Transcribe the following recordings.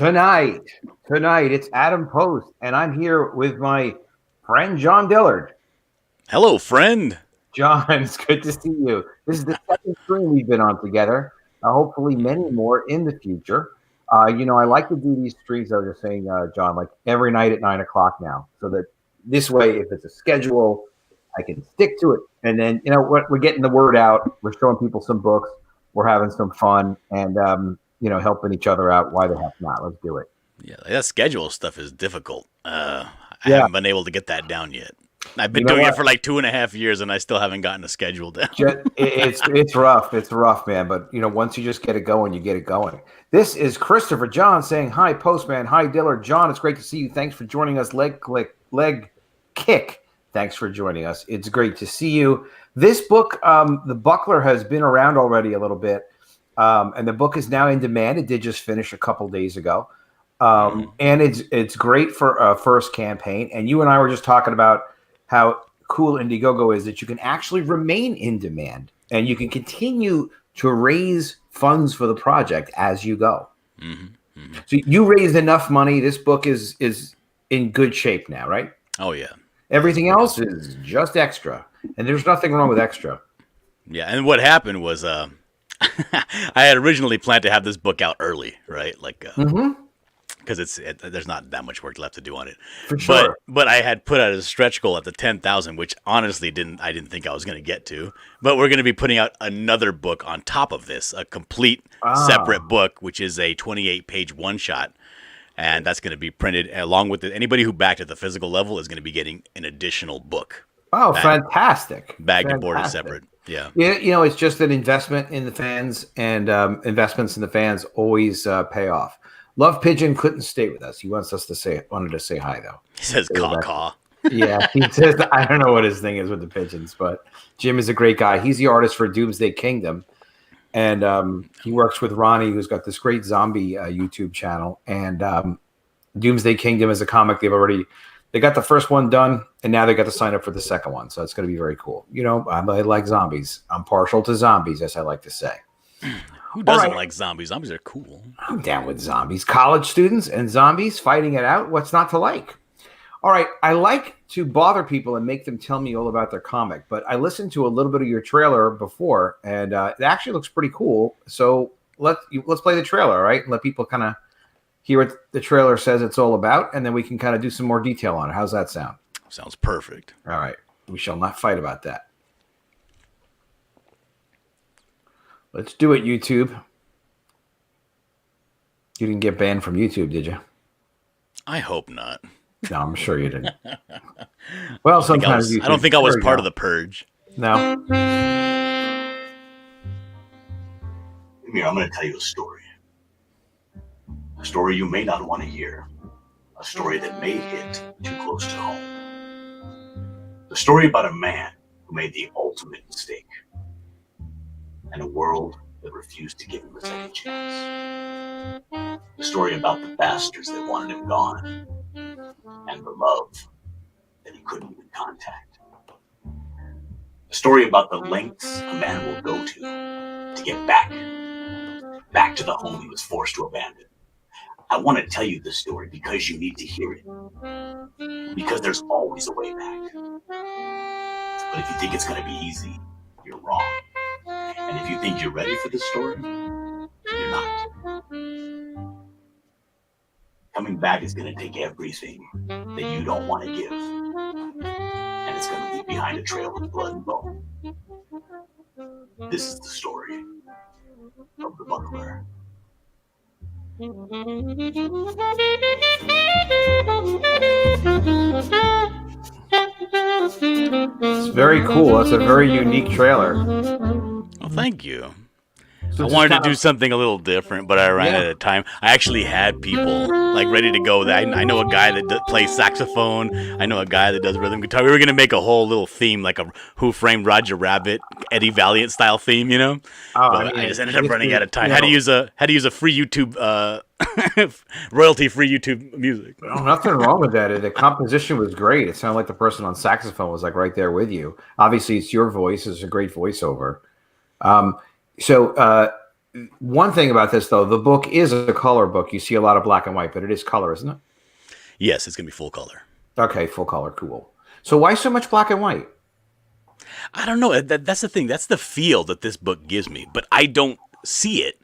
Tonight, it's Adam Post, and I'm here with my friend John Dillard. Hello, friend. John, it's good to see you. This is the second stream we've been on together. Hopefully, many more in the future. I like to do these streams. I was just saying, John, like every night at 9 o'clock now, so that this way, if it's a schedule, I can stick to it. And then, we're getting the word out. We're showing people some books. We're having some fun, and helping each other out. Why the heck not? Let's do it. Yeah, that schedule stuff is difficult. I haven't been able to get that down yet. I've been doing it for like 2.5 years, and I still haven't gotten a schedule down. It's rough. It's rough, man. But once you just get it going, you get it going. This is Christopher John saying, "Hi, Postman. Hi, Dillard. John, it's great to see you. Thanks for joining us. Leg kick. Thanks for joining us. It's great to see you. This book, The Buckler, has been around already a little bit, and the book is now in demand. It did just finish a couple days ago, and it's great for a first campaign. And you and I were just talking about how cool Indiegogo is, that you can actually remain in demand and you can continue to raise funds for the project as you go. Mm-hmm. Mm-hmm. So you raised enough money. This book is in good shape now, right? Oh, yeah. Everything else is just extra, and there's nothing wrong with extra. Yeah, and what happened was I had originally planned to have this book out early, right? Like, because there's not that much work left to do on it. For sure. But I had put out a stretch goal at the 10,000, which honestly I didn't think I was going to get to. But we're going to be putting out another book on top of this, a complete separate book, which is a 28-page one-shot. And that's going to be printed along with it. Anybody who backed at the physical level is going to be getting an additional book. Oh, fantastic. Bagged and boarded separate. Yeah. Yeah, it's just an investment in the fans, and investments in the fans always pay off. Love Pigeon couldn't stay with us. He wanted to say hi, though. He says caw-caw. Yeah, he says, I don't know what his thing is with the pigeons, but Jim is a great guy. He's the artist for Doomsday Kingdom. And he works with Ronnie, who's got this great zombie YouTube channel. And Doomsday Kingdom is a comic they got the first one done, and now they got to sign up for the second one. So it's going to be very cool. I like zombies. I'm partial to zombies, as I like to say. Who doesn't like zombies? Zombies are cool. I'm down with zombies. College students and zombies fighting it out. What's not to like? All right. I like to bother people and make them tell me all about their comic, but I listened to a little bit of your trailer before, and it actually looks pretty cool. So let's play the trailer, all right? And let people kind of hear what the trailer says it's all about, and then we can kind of do some more detail on it. How's that sound? Sounds perfect. All right. We shall not fight about that. Let's do it, YouTube. You didn't get banned from YouTube, did you? I hope not. No, I'm sure you didn't. Well, sometimes I don't think I was part of the purge. No. Come here, I'm going to tell you a story. A story you may not want to hear. A story that may hit too close to home. The story about a man who made the ultimate mistake. And a world that refused to give him a second chance. The story about the bastards that wanted him gone. And the love that he couldn't even contact. A story about the lengths a man will go to get back to the home he was forced to abandon. I want to tell you this story because you need to hear it. Because there's always a way back. But if you think it's going to be easy, you're wrong. And if you think you're ready for this story, you're not. Coming back is going to take everything that you don't want to give. And it's going to leave behind a trail of blood and bone. This is the story of the Buckler. It's very cool. That's a very unique trailer. Well, thank you. So I wanted to do something a little different, but I ran out of time. I actually had people like ready to go. I know a guy that plays saxophone. I know a guy that does rhythm guitar. We were gonna make a whole little theme, like a Who Framed Roger Rabbit, Eddie Valiant style theme, Oh, but I just ended up running out of time. How to use a free YouTube, royalty-free YouTube music. Oh, nothing wrong with that. The composition was great. It sounded like the person on saxophone was like right there with you. Obviously, it's your voice. It's a great voiceover. So one thing about this, though, the book is a color book. You see a lot of black and white, but it is color, isn't it? Yes, it's going to be full color. Okay, full color. Cool. So why so much black and white? I don't know. That's the thing. That's the feel that this book gives me, but I don't see it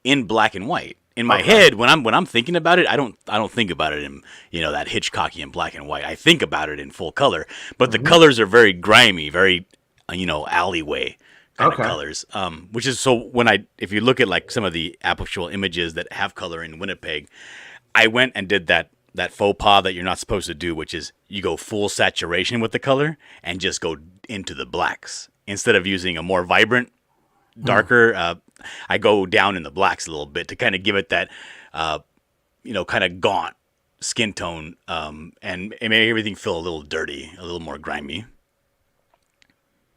in black and white. In my head, when I'm thinking about it, I don't think about it in that Hitchcockian black and white. I think about it in full color, but the colors are very grimy, very alleyway kind of colors. Which is so if you look at like some of the actual images that have color in Winnipeg, I went and did that faux pas that you're not supposed to do, which is you go full saturation with the color and just go into the blacks instead of using a more vibrant, darker. I go down in the blacks a little bit to kind of give it that, kind of gaunt skin tone, and it made everything feel a little dirty, a little more grimy.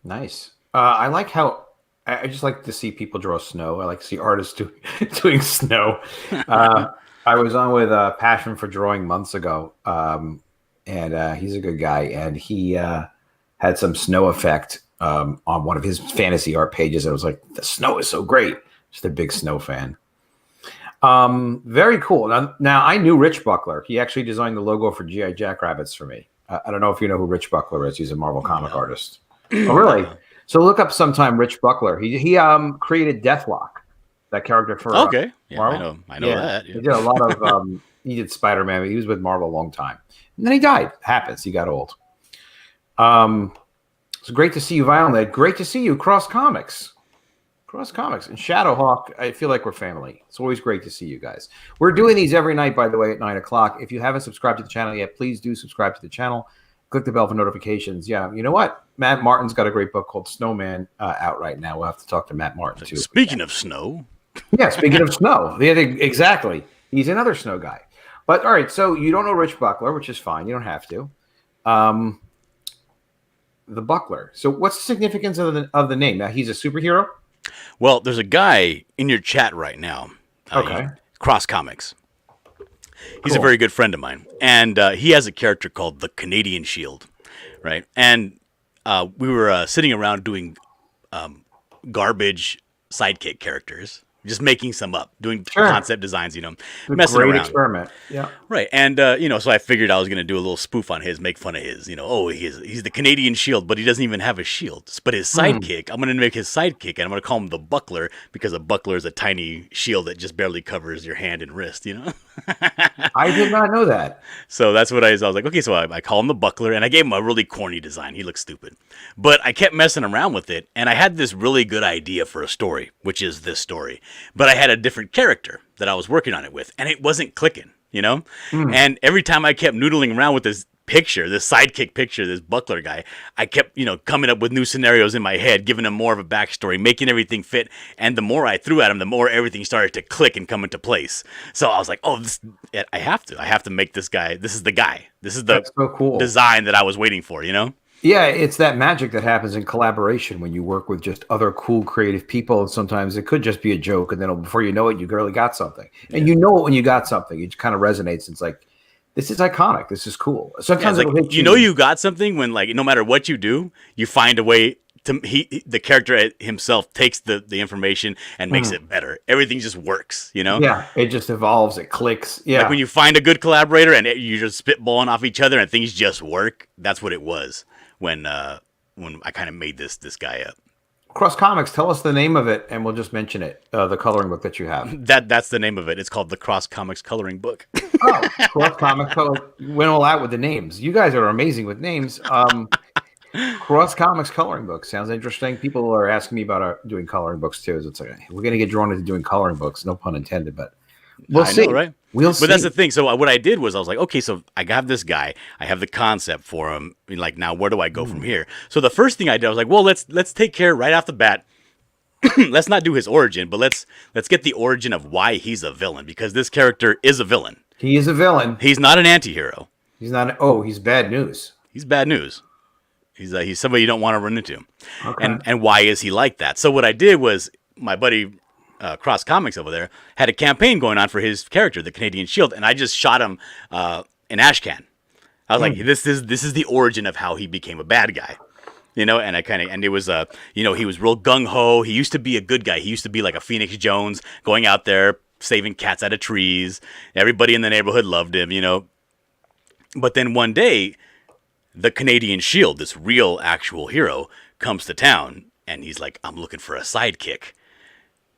Nice. I like how I just like to see people draw snow. I like to see artists doing snow. I was on with Passion for Drawing months ago, and he's a good guy, and he had some snow effect on one of his fantasy art pages. I was like, the snow is so great. Just a big snow fan. Very cool. Now I knew Rich Buckler. He actually designed the logo for G.I. Jackrabbits for me. I don't know if you know who Rich Buckler is. He's a Marvel comic artist. Oh, really? So look up sometime Rich Buckler. He created Deathlock, that character for okay. Yeah, Marvel. I know that. Yeah. He did a lot of he did Spider-Man, but he was with Marvel a long time. And then he died. Happens. He got old. It's great to see you, Violet. Great to see you, Cross Comics. Cross Comics and Shadowhawk. I feel like we're family. It's always great to see you guys. We're doing these every night, by the way, at 9:00. If you haven't subscribed to the channel yet, please do subscribe to the channel. Click the bell for notifications. Yeah, you know what? Matt Martin's got a great book called Snowman out right now. We'll have to talk to Matt Martin too. Speaking of snow. Yeah, speaking of snow. Yeah, exactly. He's another snow guy. But all right, so you don't know Rich Buckler, which is fine. You don't have to. The Buckler. So what's the significance of the name? Now, he's a superhero? Well, there's a guy in your chat right now. Okay. Cross Comics. He's a very good friend of mine. And he has a character called the Canadian Shield, right? And we were sitting around doing garbage sidekick characters. Just making some up, doing concept designs, messing around. Great experiment, yeah. Right, and so I figured I was going to do a little spoof on his, make fun of his. He's the Canadian Shield, but he doesn't even have a shield. But his sidekick, I'm going to make his sidekick, and I'm going to call him the Buckler because a buckler is a tiny shield that just barely covers your hand and wrist. I did not know that. So that's what I was like, okay, so I call him the Buckler, and I gave him a really corny design. He looks stupid. But I kept messing around with it, and I had this really good idea for a story, which is this story. But I had a different character that I was working on it with, and it wasn't clicking, And every time I kept noodling around with this picture, this sidekick picture, this Buckler guy, I kept, coming up with new scenarios in my head, giving him more of a backstory, making everything fit. And the more I threw at him, the more everything started to click and come into place. So I was like, I have to make this guy. This is the guy. This is the so cool design that I was waiting for, Yeah, it's that magic that happens in collaboration when you work with just other cool, creative people. And sometimes it could just be a joke, and then before you know it, you really got something. And you know it when you got something. It kind of resonates. It's like, this is iconic. This is cool. Sometimes it'll hit you. You got something when, like, no matter what you do, you find a way to. The character himself takes the information and makes it better. Everything just works. Yeah, it just evolves. It clicks. Yeah, like when you find a good collaborator and you're just spitballing off each other and things just work. That's what it was when I kind of made this guy up. Cross Comics, tell us the name of it, and we'll just mention it. The coloring book that you have. That's the name of it. It's called the Cross Comics Coloring Book. Oh, Cross Comics. Went all out with the names. You guys are amazing with names. Cross Comics Coloring Book sounds interesting. People are asking me about doing coloring books too. It's like we're going to get drawn into doing coloring books. No pun intended, but we'll see. Know, right? We'll see. But that's the thing. So what I did was I was like, okay, so I got this guy. I have the concept for him. Like, now where do I go from here? So the first thing I did, I was like, well, let's take care right off the bat. Let's not do his origin, but let's get the origin of why he's a villain, because this character is a villain. He is a villain. He's not an anti-hero. He's not. He's bad news. He's bad news. He's somebody you don't want to run into. Okay. And why is he like that? So what I did was my buddy Cross Comics over there had a campaign going on for his character, the Canadian Shield, and I just shot him in Ashcan. I was like, this is the origin of how he became a bad guy. And and it was, he was real gung ho. He used to be a good guy. He used to be like a Phoenix Jones, going out there saving cats out of trees. Everybody in the neighborhood loved him. But then one day, the Canadian Shield, this real actual hero, comes to town, and he's like, I'm looking for a sidekick.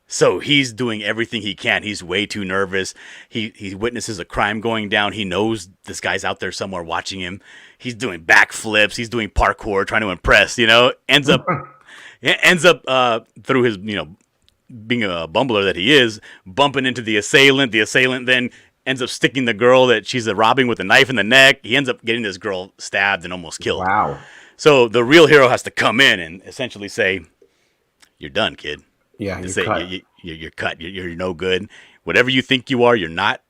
So he's doing everything he can. He's way too nervous. He witnesses a crime going down. He knows this guy's out there somewhere watching him. He's doing backflips. He's doing parkour, trying to impress. Ends up through his being a bumbler that he is, bumping into the assailant. The assailant then ends up sticking the girl that she's robbing with a knife in the neck. He ends up getting this girl stabbed and almost killed. Wow. So the real hero has to come in and essentially say, "You're done, kid." Yeah, you're cut. You're cut. You're no good. Whatever you think you are, you're not.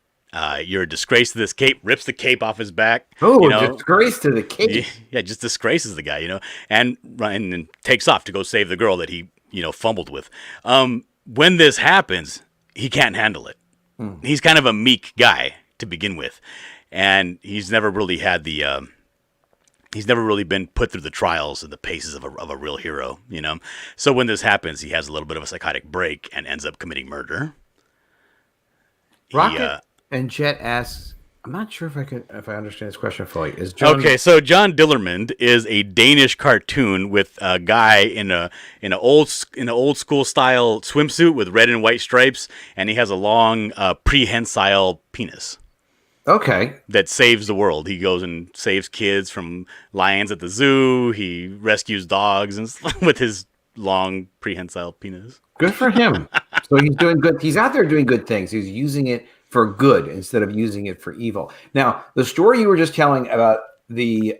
You're a disgrace to this cape. Rips the cape off his back. Oh, disgrace to the cape. Yeah, just disgraces the guy, and takes off to go save the girl that he, fumbled with. When this happens, he can't handle it. He's kind of a meek guy to begin with, and he's never really had the. He's never really been put through the trials and the paces of a real hero, So when this happens, he has a little bit of a psychotic break and ends up committing murder. Rocket and Jet asks, I'm not sure if I understand this question fully. Okay, so John Dillermand is a Danish cartoon with a guy in an old school style swimsuit with red and white stripes, and he has a long prehensile penis. Okay. That saves the world. He goes and saves kids from lions at the zoo. He rescues dogs and with his long prehensile penis. Good for him. So he's doing good. He's out there doing good things. He's using it for good instead of using it for evil. Now, the story you were just telling about the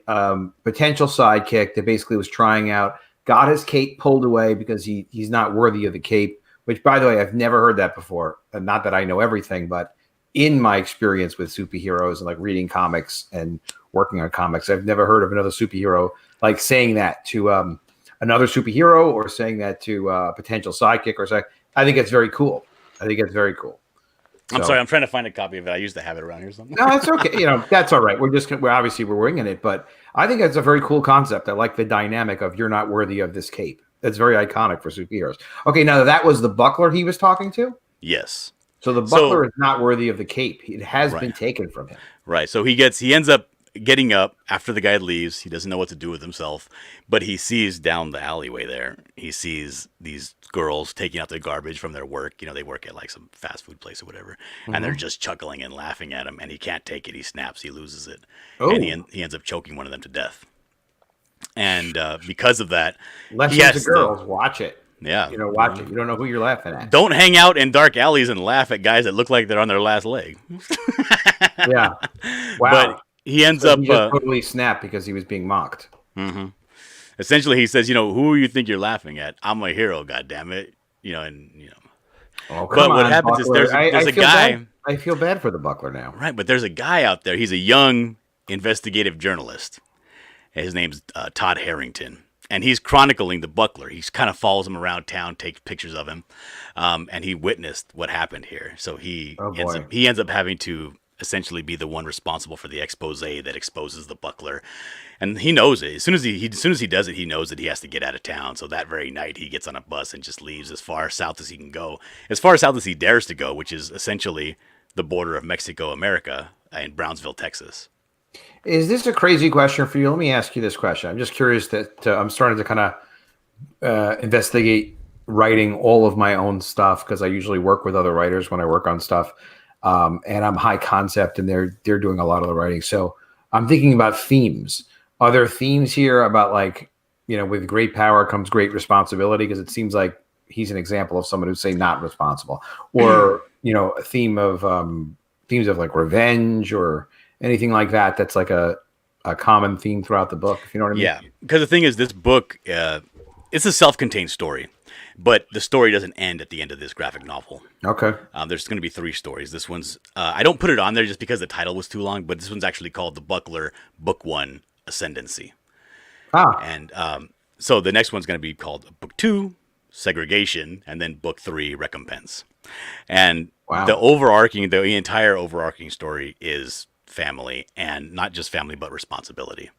potential sidekick that basically was trying out, got his cape pulled away because he's not worthy of the cape, which, by the way, I've never heard that before. Not that I know everything, but in my experience with superheroes and like reading comics and working on comics, I've never heard of another superhero like saying that to another superhero or saying that to a potential sidekick or something. I think it's very cool. I'm sorry, I'm trying to find a copy of it. I used to have it around here somewhere. No, that's okay. That's all right. We're obviously winging it, but I think that's a very cool concept. I like the dynamic of you're not worthy of this cape. That's very iconic for superheroes. Okay, now that was the buckler he was talking to? Yes. So the buckler is not worthy of the cape. It has been taken from him. Right. So he ends up getting up after the guy leaves. He doesn't know what to do with himself, but he sees down the alleyway there. He sees these girls taking out their garbage from their work. They work at like some fast food place or whatever, and they're just chuckling and laughing at him. And he can't take it. He snaps. He loses it, and he ends up choking one of them to death. And because of that, lessons to girls, watch it. Yeah. Watch it. You don't know who you're laughing at. Don't hang out in dark alleys and laugh at guys that look like they're on their last leg. Yeah. Wow. But he ends up he just totally snapped because he was being mocked. Mm-hmm. Essentially, he says, who you think you're laughing at? I'm a hero, goddammit. Oh, but what happens Buckler. is there's a guy. I feel bad for the buckler now. Right, but there's a guy out there. He's a young investigative journalist. His name's Todd Harrington. And he's chronicling the buckler. He kind of follows him around town, takes pictures of him, and he witnessed what happened here. So he ends up having to essentially be the one responsible for the expose that exposes the buckler, and he knows it. As soon as he does it, he knows that he has to get out of town. So that very night, he gets on a bus and just leaves as far south as he can go, as far south as he dares to go, which is essentially the border of Mexico, America, in Brownsville, Texas. Is this a crazy question for you? Let me ask you this question. I'm just curious that I'm starting to kind of investigate writing all of my own stuff because I usually work with other writers when I work on stuff, and I'm high concept and they're doing a lot of the writing. So I'm thinking about themes. Are there themes here about with great power comes great responsibility? Because it seems like he's an example of someone who's say not responsible, or a theme of themes of like revenge or anything like that. That's like a common theme throughout the book, if you know what I mean. Yeah, because the thing is, this book, it's a self-contained story, but the story doesn't end at the end of this graphic novel. Okay. There's going to be 3 stories. This one's, I don't put it on there just because the title was too long, but this one's actually called The Buckler, Book 1, Ascendancy. And so the next one's going to be called Book 2, Segregation, and then Book 3, Recompense. And the entire overarching story is family, and not just family, but responsibility.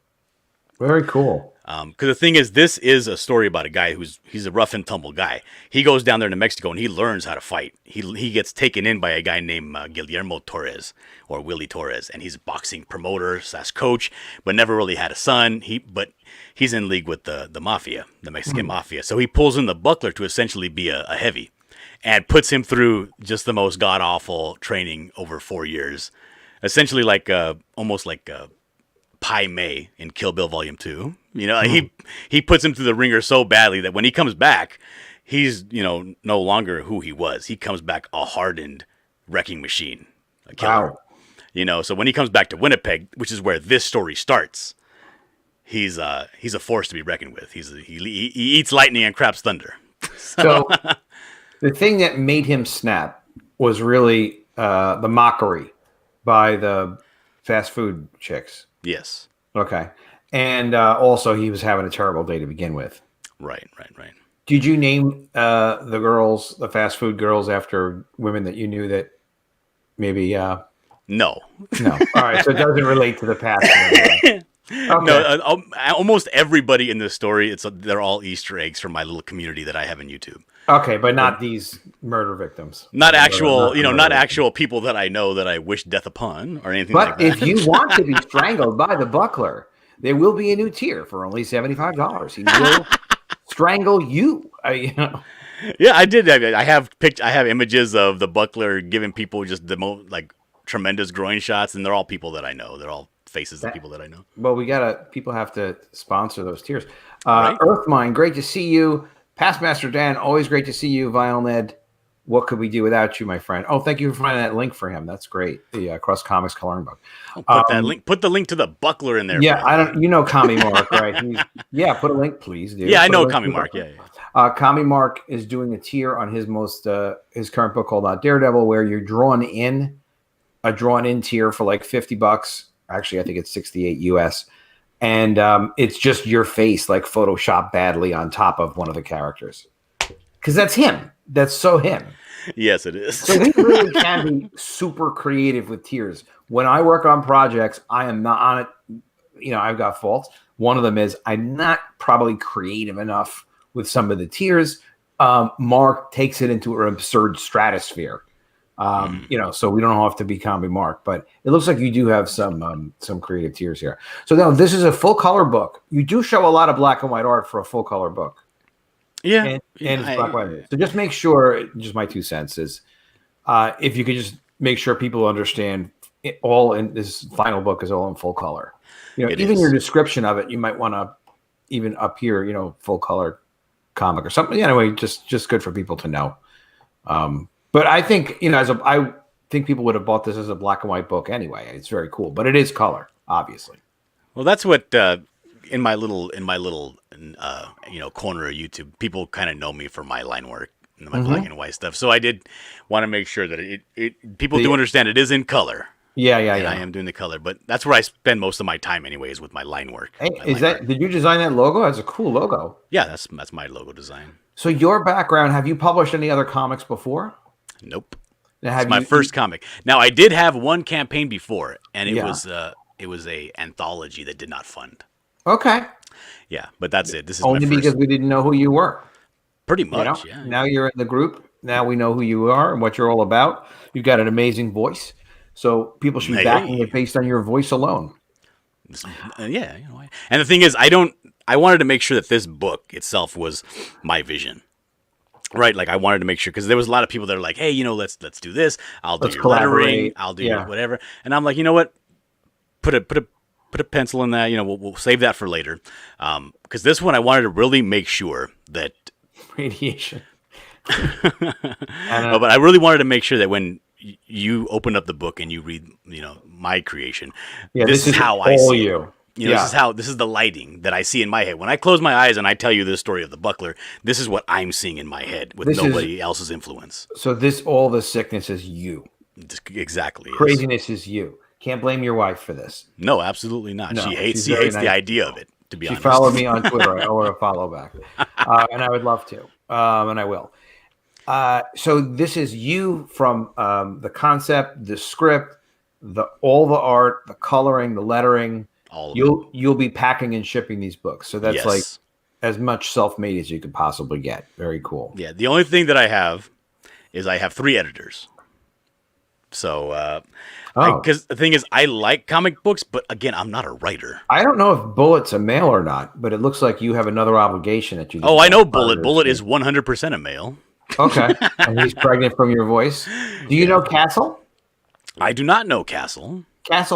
Very cool. Because the thing is, this is a story about a guy he's a rough and tumble guy. He goes down there to Mexico and he learns how to fight. He gets taken in by a guy named Guillermo Torres or Willie Torres, and he's a boxing promoter / coach, but never really had a son. But he's in league with the mafia, the Mexican mafia. So he pulls in the Buckler to essentially be a heavy, and puts him through just the most god awful training over 4 years, essentially like almost like Pai Mei in Kill Bill Volume 2. You know, he puts him through the ringer so badly that when he comes back, he's, no longer who he was. He comes back a hardened wrecking machine, a killer. Wow. So when he comes back to Winnipeg, which is where this story starts, he's a force to be reckoned with. He eats lightning and craps thunder. So the thing that made him snap was really the mockery by the fast food chicks. Yes. Okay. And also, he was having a terrible day to begin with. Right. Did you name the fast food girls, after women that you knew that maybe? No. No. All right. So it doesn't relate to the past. Okay. No. Almost everybody in this story, they're all Easter eggs from my little community that I have on YouTube. Okay, but not these murder victims. Not actual, not actual people that I know that I wish death upon or anything like that. But if you want to be strangled by the Buckler, there will be a new tier for only $75. He will strangle you. Yeah, I did. I have images of the Buckler giving people just the most tremendous groin shots, and they're all people that I know. They're all faces of people that I know. Well, people have to sponsor those tiers. Right. Earthmine, great to see you. Pastmaster Dan, always great to see you. Violet, what could we do without you, my friend? Oh, thank you for finding that link for him. That's great. The Cross Comics coloring book. That link. Put the link to the Buckler in there. Yeah, I don't. Commie Mark, right? Put a link, please, dude. Yeah, I know Commie Mark. Yeah. Commie Mark is doing a tier on his his current book called Daredevil, where you're drawn in tier for like $50. Actually, I think it's 68 US. And it's just your face, like photoshopped badly on top of one of the characters. Because that's him. That's so him. Yes, it is. So he really can be super creative with tiers. When I work on projects, I am not on it. I've got faults. One of them is I'm not probably creative enough with some of the tiers. Mark takes it into an absurd stratosphere. So we don't have to be Commie Mark, but it looks like you do have some creative tiers here. So now this is a full color book. You do show a lot of black and white art for a full color book. Yeah. And it's black and white. So just make sure, just my 2 cents is, if you could just make sure people understand it all in this final book is all in full color. Even your description of it, you might want to even up here, full color comic or something. Anyway, just good for people to know. But I think, I think people would have bought this as a black and white book anyway. It's very cool, but it is color, obviously. Well, that's what in my little corner of YouTube, people kind of know me for my line work and my black and white stuff. So I did want to make sure that people do understand it is in color. Yeah. I am doing the color, but that's where I spend most of my time, anyways, with my line work. Hey, did you design that logo? That's a cool logo. Yeah, that's my logo design. So your background, have you published any other comics before? Nope. It's my first comic. Now, I did have one campaign before, and it was a anthology that did not fund. Okay. Yeah, but that's it. This is only because we didn't know who you were. Pretty much, yeah. Now you're in the group. Now we know who you are and what you're all about. You've got an amazing voice, so people should be backing it based on your voice alone. Yeah, and the thing is, I wanted to make sure that this book itself was my vision. Right, I wanted to make sure, because there was a lot of people that are like, "Hey, let's do this. I'll do your lettering. I'll do your whatever." And I'm like, you know what? Put a pencil in that. We'll save that for later. Because this one, I wanted to really make sure that radiation. But I really wanted to make sure that when you open up the book and you read, my creation, this is how I see you. This is the lighting that I see in my head. When I close my eyes and I tell you this story of the Buckler, this is what I'm seeing in my head with nobody else's influence. So all the sickness is you. Exactly. Craziness is you. Can't blame your wife for this. No, absolutely not. No, she hates the idea of it, to be honest. She followed me on Twitter. I owe her a follow back. And I would love to. And I will. So this is you from the concept, the script, all the art, the coloring, the lettering. All of it. You'll be packing and shipping these books. So that's Yes. like as much self-made as you could possibly get. Very cool. Yeah. The only thing that I have is I have 3 editors. So, because the thing is, I like comic books, but again, I'm not a writer. I don't know if Bullet's a male or not, but it looks like you have another obligation that you. Oh, I know Bullet. Bullet is 100% a male. Okay, and he's pregnant from your voice. Do you know Castle? I do not know Castle.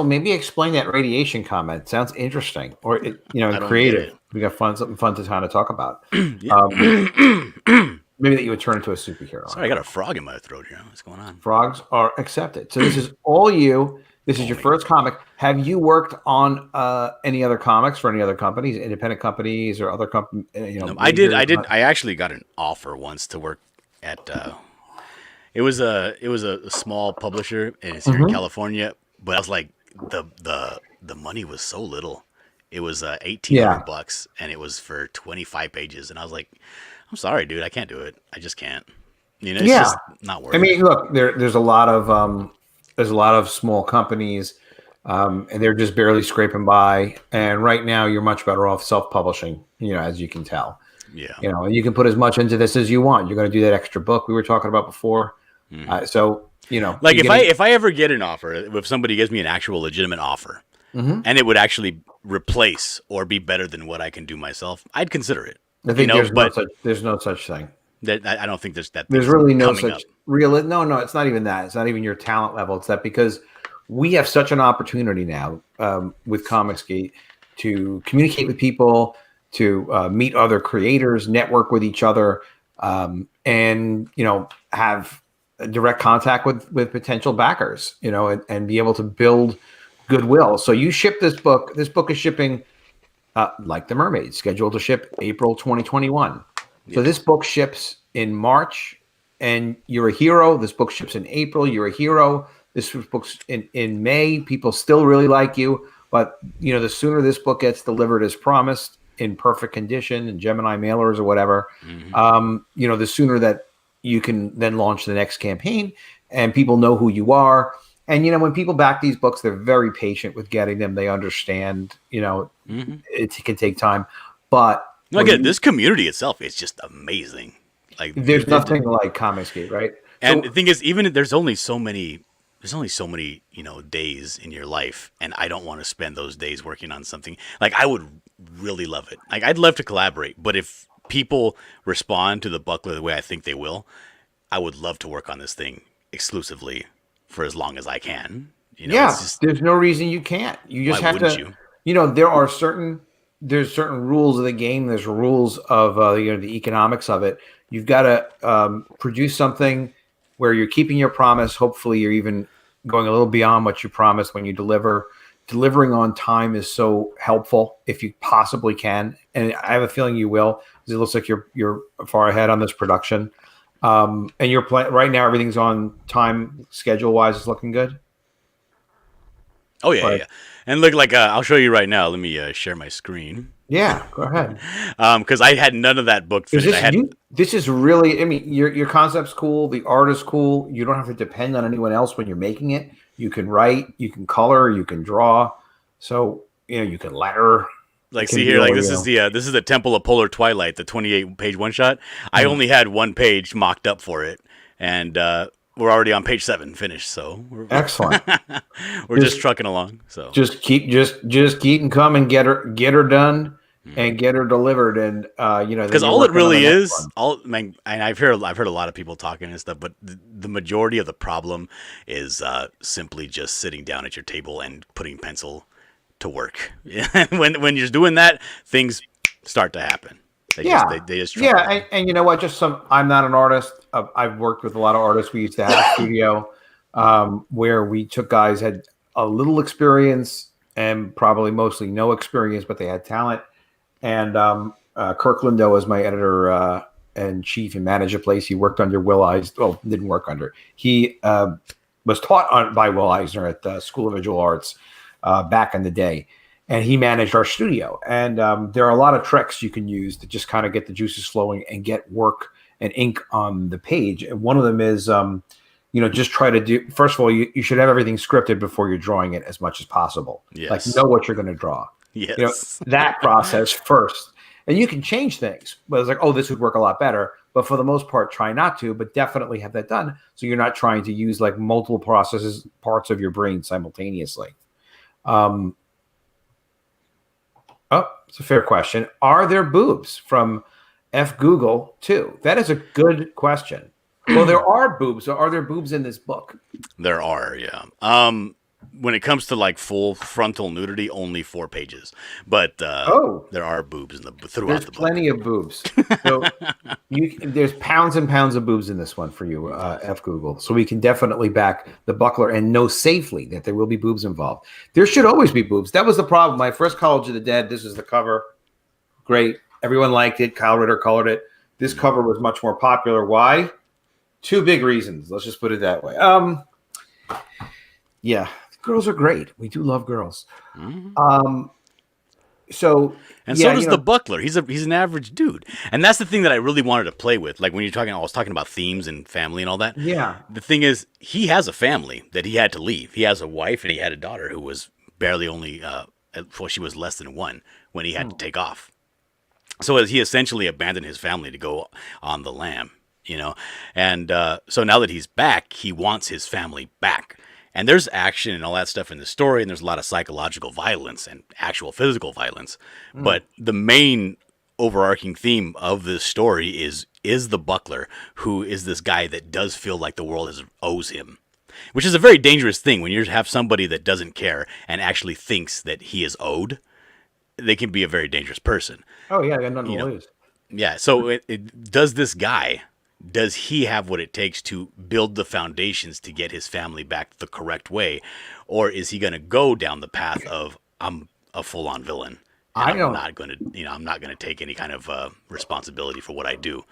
Maybe explain that radiation comment. Sounds interesting, or don't creative. get it. We got something fun to kind of talk about. Maybe that you would turn into a superhero. Sorry, I got a frog in my throat here. What's going on? Frogs are accepted. So this is all you. This is your first comic. Have you worked on any other comics for any other companies, independent companies, or other companies? No, I did. I actually got an offer once to work at. It was a small publisher, and it's here in California. But I was like, the money was so little. It was $1,800, and it was for 25 pages, and I was like, I'm sorry, dude, I can't do it. I just can't. It's just not worth it. I mean, look, there's a lot of small companies, and they're just barely scraping by. And right now, you're much better off self-publishing. As you can tell. Yeah. And you can put as much into this as you want. You're going to do that extra book we were talking about before. Like if I ever get an offer, if somebody gives me an actual legitimate offer, and it would actually replace or be better than what I can do myself, I'd consider it. I think there's no such thing. I don't think there's that. There's really no such real. No, it's not even that. It's not even your talent level. It's that because we have such an opportunity now with Comicsgate to communicate with people, to meet other creators, network with each other, and have direct contact with potential backers, and be able to build goodwill. So you ship this book. This book is shipping. Like the Mermaids, scheduled to ship April 2021. So this book ships in March, and you're a hero. This book ships in April. You're a hero. This book's in May. People still really like you, but the sooner this book gets delivered as promised in perfect condition and Gemini mailers or whatever, the sooner that you can then launch the next campaign, and people know who you are. And, when people back these books, they're very patient with getting them. They understand, it can take time. But again, this community itself is just amazing. Like there's nothing like Comicsgate, right? And the thing is, even there's only so many, days in your life. And I don't want to spend those days working on something. Like I would really love it. Like I'd love to collaborate. But if people respond to the booklet the way I think they will, I would love to work on this thing exclusively for as long as I can. There's no reason you can't. You just have to. There's certain rules of the game. There's rules of the economics of it. You've got to produce something where you're keeping your promise. Hopefully, you're even going a little beyond what you promised when you deliver. Delivering on time is so helpful if you possibly can, and I have a feeling you will, because it looks like you're far ahead on this production. And your plan right now, everything's on time, schedule wise, is looking good. Oh yeah. And look, like I'll show you right now. Let me share my screen. Yeah, go ahead. Because I had none of that book finished. This is really. I mean, your concept's cool. The art is cool. You don't have to depend on anyone else when you're making it. You can write. You can color. You can draw. So you can letter. Like, see here, like this is the Temple of Polar Twilight, the 28-page one shot. I only had one page mocked up for it, and we're already on page 7 finished. So excellent. we're just trucking along. So just keep and come and get her done and get her delivered, and because all it really is, and I've heard a lot of people talking and stuff, but the majority of the problem is simply just sitting down at your table and putting pencil to work. when you're doing that, things start to happen. They just and you know what? I'm not an artist. I've worked with a lot of artists. We used to have a studio where we took guys had a little experience and probably mostly no experience, but they had talent. And Kirk Lindo was my editor and chief and manager place. He worked under Will Eisner. Well, didn't work under. He was taught by Will Eisner at the School of Visual Arts back in the day, and he managed our studio. And there are a lot of tricks you can use to just kind of get the juices flowing and get work and ink on the page. And one of them is, just try to do. First of all, you should have everything scripted before you're drawing it as much as possible. Yes. Like know what you're going to draw. Yes. That process first, and you can change things. But it's like, oh, this would work a lot better. But for the most part, try not to. But definitely have that done, so you're not trying to use like multiple parts of your brain simultaneously. Oh, it's a fair question. Are there boobs from F Google too? That is a good question. Well, there are boobs. Are there boobs in this book? There are, yeah. When it comes to like full frontal nudity, only 4 pages. But there are boobs throughout There's the book. plenty of boobs. So there's pounds and pounds of boobs in this one for you, F Google. So we can definitely back the buckler and know safely that there will be boobs involved. There should always be boobs. That was the problem. My first College of the Dead, this is the cover. Great. Everyone liked it. Kyle Ritter colored it. This cover was much more popular. Why? 2 big reasons. Let's just put it that way. Yeah, girls are great. We do love girls. Mm-hmm. So does the Buckler. He's an average dude, and that's the thing that I really wanted to play with. Like when I was talking about themes and family and all that. Yeah. The thing is, he has a family that he had to leave. He has a wife and he had a daughter who was barely only. She was less than 1 when he had to take off. So he essentially abandoned his family to go on the lam. And so now that he's back, he wants his family back. And there's action and all that stuff in the story, and there's a lot of psychological violence and actual physical violence. But the main overarching theme of this story is the Buckler, who is this guy that does feel like the world owes him, which is a very dangerous thing when you have somebody that doesn't care and actually thinks that he is owed. They can be a very dangerous person. Oh, yeah, I got nothing to lose. Yeah, so does he have what it takes to build the foundations to get his family back the correct way? Or is he going to go down the path of, I'm a full-on villain. I'm not going to take any kind of responsibility for what I do.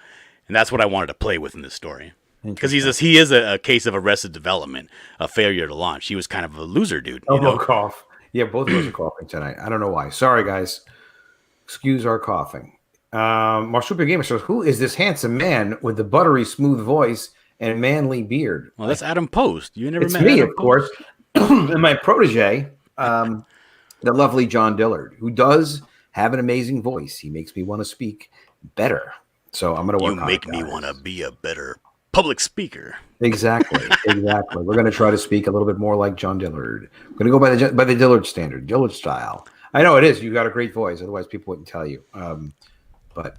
And that's what I wanted to play with in this story. Because he is a case of Arrested Development, a failure to launch. He was kind of a loser dude. Cough. Yeah, both of us are coughing tonight. I don't know why. Sorry, guys. Excuse our coughing. Marsupia Gamer says, who is this handsome man with the buttery smooth voice and manly beard? Well, that's Adam Post. You never met me, Adam of course. And my protege, the lovely John Dillard, who does have an amazing voice. He makes me want to speak better. So I'm going to work on it. You make me want to be a better public speaker. Exactly. We're going to try to speak a little bit more like John Dillard. We're going to go by the Dillard standard, Dillard style. I know it is. You got a great voice. Otherwise, people wouldn't tell you. But,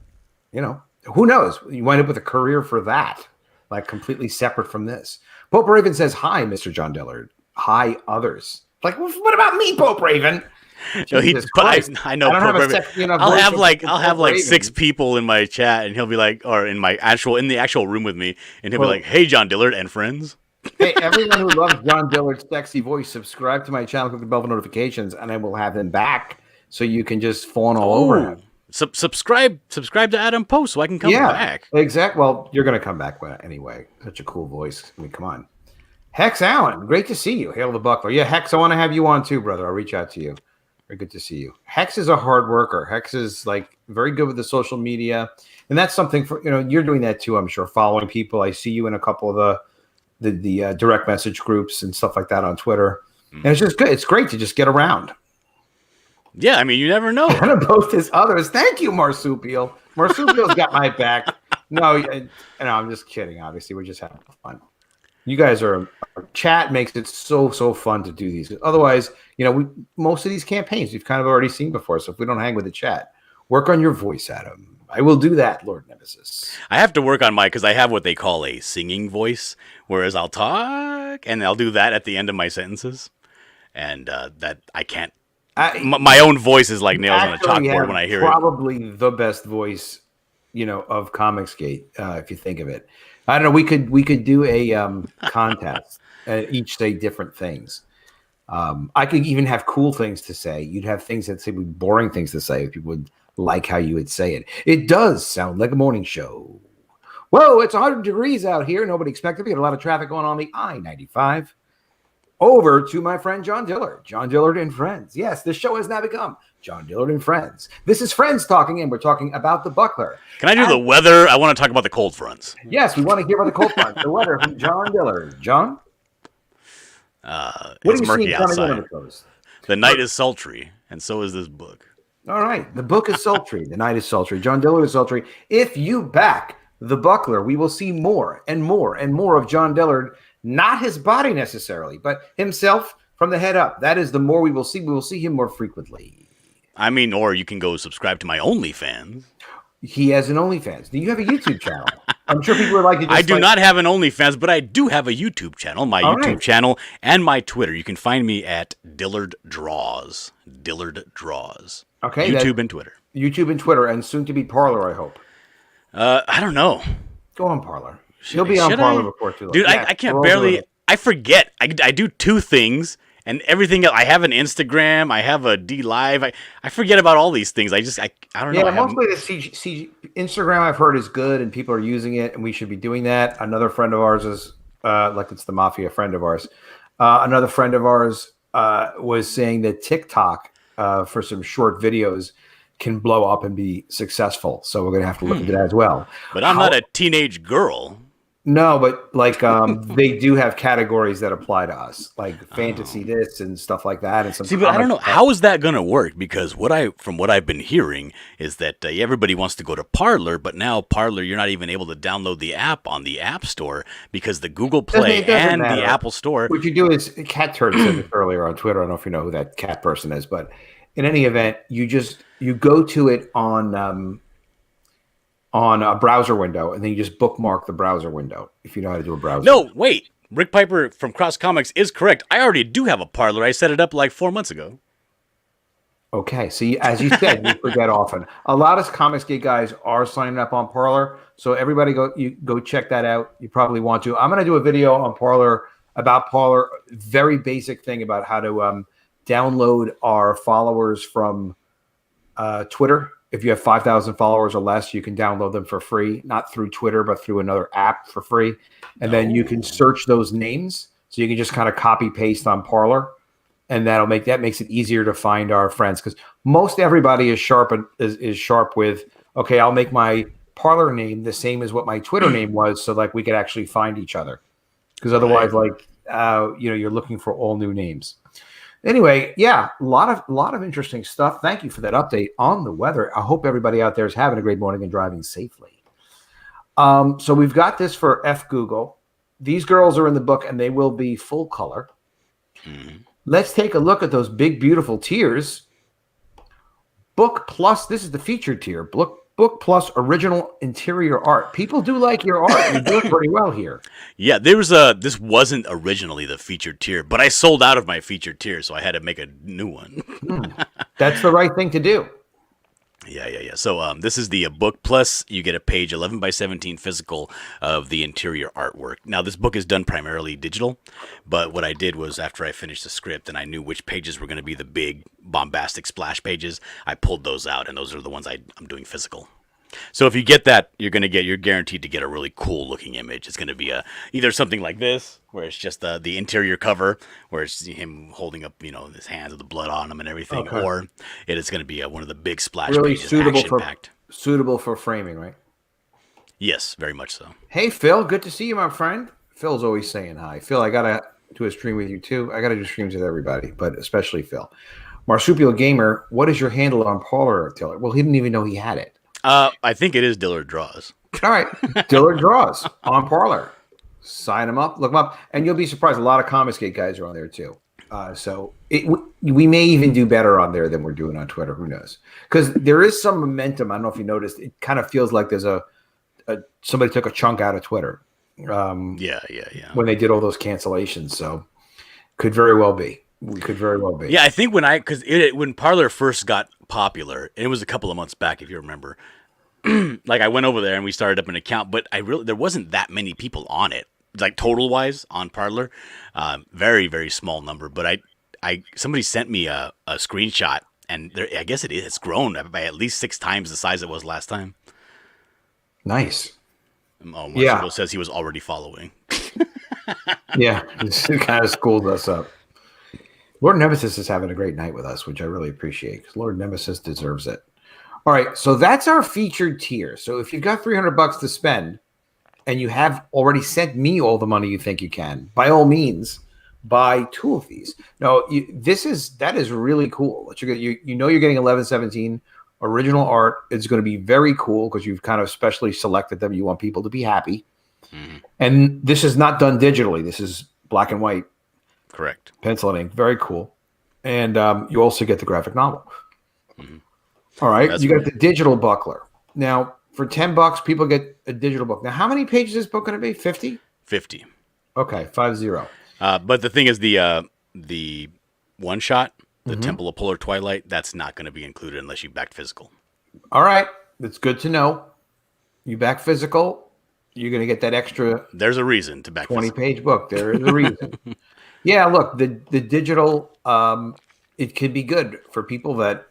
who knows? You wind up with a career for that, like completely separate from this. Pope Raven says, hi, Mr. John Dillard. Hi, others. Like, what about me, Pope Raven? I know. I'll have like 6 people in my chat, and he'll be like, or in the actual room with me, and he'll be like, hey, John Dillard and friends. Hey, everyone who loves John Dillard's sexy voice, subscribe to my channel, click the bell for notifications, and I will have him back so you can just fawn all over him. Subscribe to Adam Post so I can come back. Exactly. Well, you're going to come back anyway. Such a cool voice. I mean, come on. Hex Allen, great to see you. Hail the Buckler. Yeah, Hex, I want to have you on too, brother. I'll reach out to you. Very good to see you. Hex is a hard worker. Hex is like very good with the social media. And that's something for, you're doing that too, I'm sure, following people. I see you in a couple of the direct message groups and stuff like that on Twitter. And it's just good. It's great to just get around. Yeah, I mean, you never know. And both his others. Thank you, Marsupial. Marsupial's got my back. No, I'm just kidding. Obviously, we're just having fun. You guys our chat makes it so fun to do these. Otherwise, most of these campaigns we've kind of already seen before. So if we don't hang with the chat, work on your voice, Adam. I will do that, Lord Nemesis. I have to work on because I have what they call a singing voice, whereas I'll talk and I'll do that at the end of my sentences, and that I can't. My own voice is like nails on a chalkboard when I hear probably the best voice, of Comicsgate, if you think of it. I don't know. We could do a contest, each say different things. I could even have cool things to say. You'd have things that say boring things to say if people would like how you would say it. It does sound like a morning show. Whoa, it's 100 degrees out here. Nobody expected. We got a lot of traffic going on the I-95. over to my friend John Dillard. John Dillard and Friends. Yes, this show has now become John Dillard and Friends. This is Friends talking, and we're talking about the Buckler. Can I do the weather? I want to talk about the cold fronts. Yes, we want to hear about the cold front. The weather from John Dillard. John? It's murky outside. The The night is sultry, and so is this book. All right. The book is sultry. The night is sultry. John Dillard is sultry. If you back the Buckler, we will see more and more and more of John Dillard, not his body necessarily, but himself from the head up. That is the more we will see. We will see him more frequently. I mean, or you can go subscribe to my OnlyFans. He has an OnlyFans. Do you have a YouTube channel? I'm sure people would like to just I do not have an OnlyFans, but I do have a YouTube channel, my YouTube channel, and my Twitter. You can find me at Dillard Draws. Dillard Draws. Okay. YouTube and Twitter. YouTube and Twitter, and soon to be Parler, I hope. I don't know. Go on Parler. He'll be on Parler before too long. Dude, I can't barely. I forget. I do two things, and everything else. I have an Instagram. I have a D Live. I forget about all these things. I don't know. Yeah, mostly the CG Instagram I've heard is good, and people are using it, and we should be doing that. Another friend of ours is like it's the mafia friend of ours. Another friend of ours was saying that TikTok for some short videos can blow up and be successful. So we're going to have to look into that as well. But I'm not a teenage girl. No, but like they do have categories that apply to us, like fantasy this and stuff like that. And some but I don't know how is that going to work, because from what I've been hearing is that everybody wants to go to Parler, but now Parler you're not even able to download the app on the App Store because the Google Play and the Apple Store. What you do is Cat Turd said this earlier on Twitter. I don't know if you know who that cat person is, but in any event, you go to it on a browser window, and then you just bookmark the browser window if you know how to do a browser. No, wait. Rick Piper from Cross Comics is correct. I already do have a Parler. I set it up like 4 months ago. Okay. See, as you said, you forget often. A lot of Comicsgate guys are signing up on Parler, so everybody go check that out. You probably want to. I'm going to do a video on Parler about Parler, very basic thing about how to download our followers from Twitter. If you have 5,000 followers or less, you can download them for free, not through Twitter, but through another app for free. And then you can search those names. So you can just kind of copy paste on Parler, and that makes it easier to find our friends, because most everybody is sharp with, okay, I'll make my Parler name the same as what my Twitter name was, so like we could actually find each other. Because otherwise, you're looking for all new names. Anyway, yeah, a lot of interesting stuff. Thank you for that update on the weather. I hope everybody out there is having a great morning and driving safely. So we've got this for F Google. These girls are in the book, and they will be full color. Mm-hmm. Let's take a look at those big, beautiful tiers. Book plus, this is the featured tier. Book plus original interior art. People do like your art. You do it pretty well here. Yeah, this wasn't originally the featured tier, but I sold out of my featured tier, so I had to make a new one. That's the right thing to do. Yeah. So this is the book plus. You get a page 11 by 17 physical of the interior artwork. Now, this book is done primarily digital, but what I did was after I finished the script and I knew which pages were going to be the big bombastic splash pages, I pulled those out, and those are the ones I'm doing physical. So if you get that, you're guaranteed to get a really cool looking image. It's going to be either something like this, where it's just the interior cover, where it's him holding up, his hands with the blood on them and everything, or it is going to be one of the big splash really pages, suitable for framing, right? Yes, very much so. Hey, Phil, good to see you, my friend. Phil's always saying hi. Phil, I got to do a stream with you too. I got to do streams with everybody, but especially Phil. Marsupial Gamer, what is your handle on Parler, Dillard? Well, he didn't even know he had it. I think it is Dillard Draws. All right. Dillard Draws on Parler. Sign them up, look them up, and you'll be surprised. A lot of Comicsgate guys are on there too. So we may even do better on there than we're doing on Twitter. Who knows? Because there is some momentum. I don't know if you noticed. It kind of feels like there's somebody took a chunk out of Twitter. Yeah. When they did all those cancellations. So could very well be. We could very well be. Yeah, I think when Parler first got popular, and it was a couple of months back, if you remember, like I went over there and we started up an account, but there wasn't that many people on it, like total wise on Parler. Very, very small number. But somebody sent me a screenshot, and I guess it's grown by at least 6 times the size it was last time. Nice. Marshall says he was already following. Yeah, it kind of schooled us up. Lord Nemesis is having a great night with us, which I really appreciate because Lord Nemesis deserves it. All right, so that's our featured tier. So if you've got $300 to spend and you have already sent me all the money you think you can, by all means, buy 2 of these. No, that is really cool. You know you're getting 1117 original art. It's going to be very cool because you've kind of specially selected them. You want people to be happy. Mm-hmm. And this is not done digitally. This is black and white. Correct. Pencil and ink. Very cool. And you also get the graphic novel. Mm-hmm. All right. You got the digital buckler. Now, for $10, people get a digital book. Now, how many pages is this book going to be? 50? 50. Okay, 50. But the thing is, the one shot, the Temple of Polar Twilight, that's not going to be included unless you backed physical. All right. That's good to know. You back physical, you're going to get that extra. There's a reason to back 20-page book. There is a reason. Yeah, look, the digital, it could be good for people that,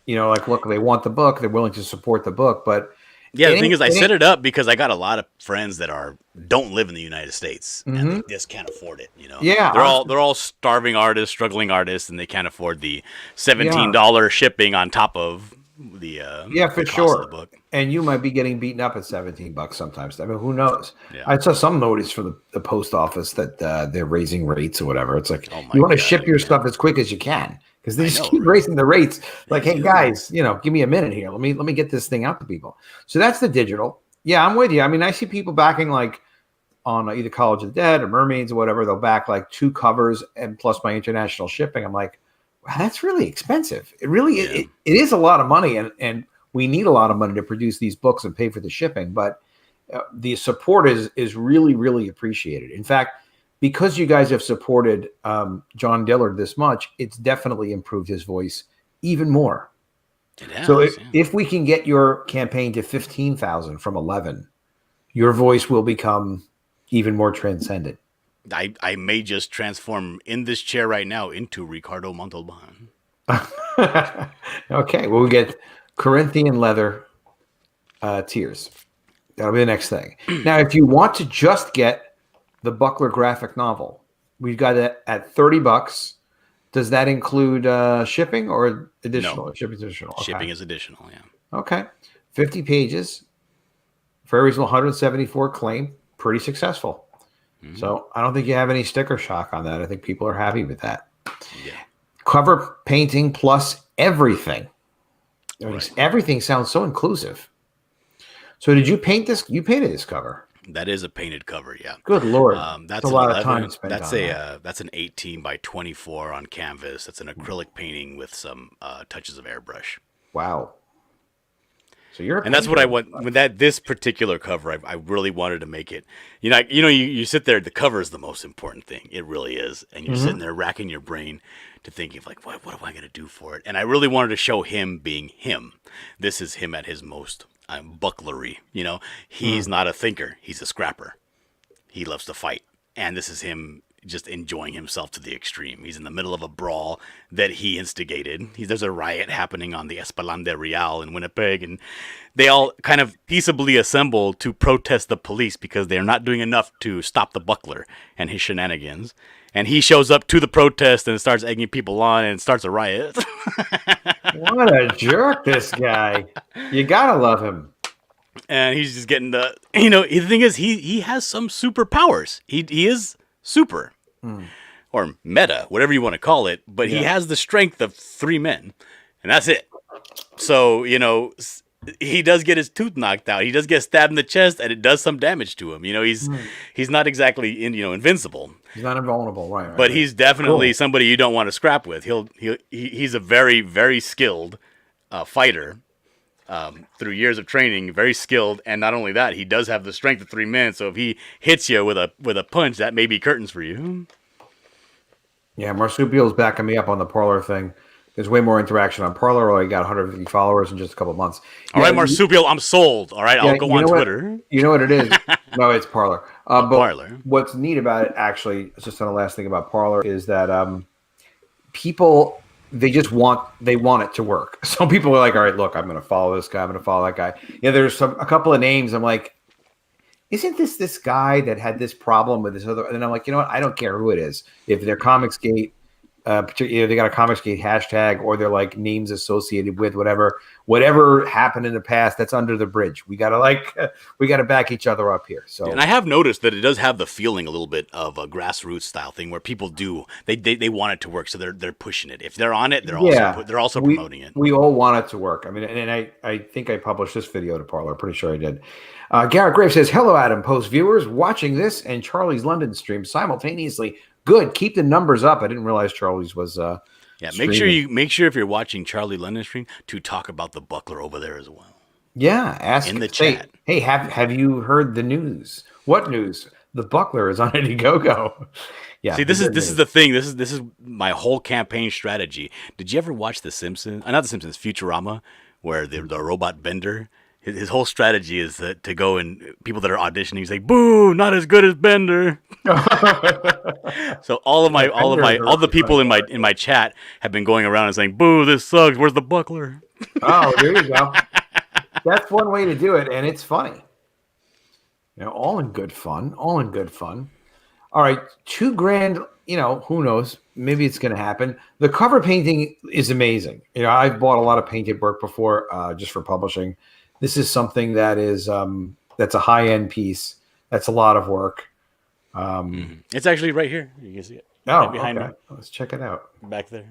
like, look, they want the book, they're willing to support the book, but yeah, the thing is, I set it up because I got a lot of friends that don't live in the United States and they just can't afford it. Yeah, they're all starving artists, struggling artists, and they can't afford the $17 shipping on top of the for sure. Of the book. And you might be getting beaten up at $17 sometimes. I mean, who knows? Yeah. I saw some notice from the post office that they're raising rates or whatever. It's like you want to ship your stuff as quick as you can. Because they just keep raising the rates. Like, hey guys, give me a minute here. Let me get this thing out to people. So that's the digital. Yeah, I'm with you. I mean, I see people backing like on either College of the Dead or Mermaids or whatever. They'll back like 2 covers and plus my international shipping. I'm like, wow, that's really expensive. It really it is a lot of money, and we need a lot of money to produce these books and pay for the shipping. But the support is really, really appreciated. In fact, because you guys have supported John Dillard this much, it's definitely improved his voice even more. It has, so if we can get your campaign to 15,000 from 11, your voice will become even more transcendent. I may just transform in this chair right now into Ricardo Montalban. Okay, well, we get Corinthian leather tears. That'll be the next thing. Now, if you want to just get the Buckler graphic novel, we've got it at $30. Does that include shipping or additional? No. Shipping is additional. Okay. Shipping is additional, yeah. Okay. 50 pages. Very reasonable, 174 claim. Pretty successful. Mm-hmm. So I don't think you have any sticker shock on that. I think people are happy with that. Yeah. Cover painting plus everything. Right. Everything sounds so inclusive. So did you paint this? You painted this cover. That is a painted cover, yeah. Good Lord, that's a lot of time spent. That's an 18 by 24 on canvas. That's an acrylic painting with some touches of airbrush. Wow. So and that's what I want with this particular cover. I really wanted to make it. You sit there. The cover is the most important thing. It really is, and you're sitting there racking your brain to think of like, what am I going to do for it? And I really wanted to show him being him. This is him at his most. Bucklery, he's not a thinker, he's a scrapper. He loves to fight, and this is him just enjoying himself to the extreme. He's in the middle of a brawl that he instigated. There's a riot happening on the Esplanade Real in Winnipeg, and they all kind of peaceably assemble to protest the police because they're not doing enough to stop the Buckler and his shenanigans. And he shows up to the protest and starts egging people on and starts a riot. What a jerk, this guy. You gotta love him. And he's just getting the thing is he has some superpowers. He is super or meta, whatever you want to call it, but he has the strength of 3 men, and that's it. So, he does get his tooth knocked out. He does get stabbed in the chest, and it does some damage to him. He's not exactly invincible. He's not invulnerable, right? But he's definitely somebody you don't want to scrap with. He's a very, very skilled fighter through years of training, very skilled, and not only that, he does have the strength of 3 men. So if he hits you with a punch, that may be curtains for you. Yeah, Marsupial's backing me up on the Parlor thing. There's way more interaction on Parlor. Oh, he got 150 followers in just a couple of months. All right, Marsupial, I'm sold. All right, I'll go on Twitter. You know what it is? No, it's Parlor. But Parlor. What's neat about it, actually, just on the last thing about Parlor, is that people, they want it to work. Some people are like, all right, look, I'm going to follow this guy. I'm going to follow that guy. Yeah, there's a couple of names. I'm like, isn't this guy that had this problem with this other? And I'm like, you know what? I don't care who it is. If they're Comicsgate, particularly they got a Comicsgate hashtag, or they're like names associated with whatever happened in the past, that's under the bridge. We gotta back each other up here. So, and I have noticed that it does have the feeling a little bit of a grassroots style thing where people they want it to work, so they're pushing it. If they're on it, they're also promoting it. We all want it to work. I mean, and I think I published this video to Parler. Pretty sure I did. Garrett Graves says, "Hello, Adam Post viewers watching this and Charlie's London stream simultaneously. Good, keep the numbers up." I didn't realize Charlie's was. Make sure if you're watching Charlie London stream to talk about the buckler over there as well. Yeah, ask in the chat. Hey, have you heard the news? What news? The buckler is on Indiegogo. Yeah. See, this is the thing. This is my whole campaign strategy. Did you ever watch The Simpsons? Not The Simpsons, Futurama, where the robot Bender. His whole strategy is to go and people that are auditioning say, "Boo, not as good as Bender." So all the people in my chat have been going around and saying, "Boo, this sucks. Where's the buckler?" Oh, there you go. That's one way to do it, and it's funny. You know, all in good fun. All right, $2,000. You know, who knows? Maybe it's going to happen. The cover painting is amazing. You know, I've bought a lot of painted work before, just for publishing. This is something that is that's a high-end piece. That's a lot of work. It's actually right here. You can see it. Oh, right behind me. Let's check it out. Back there.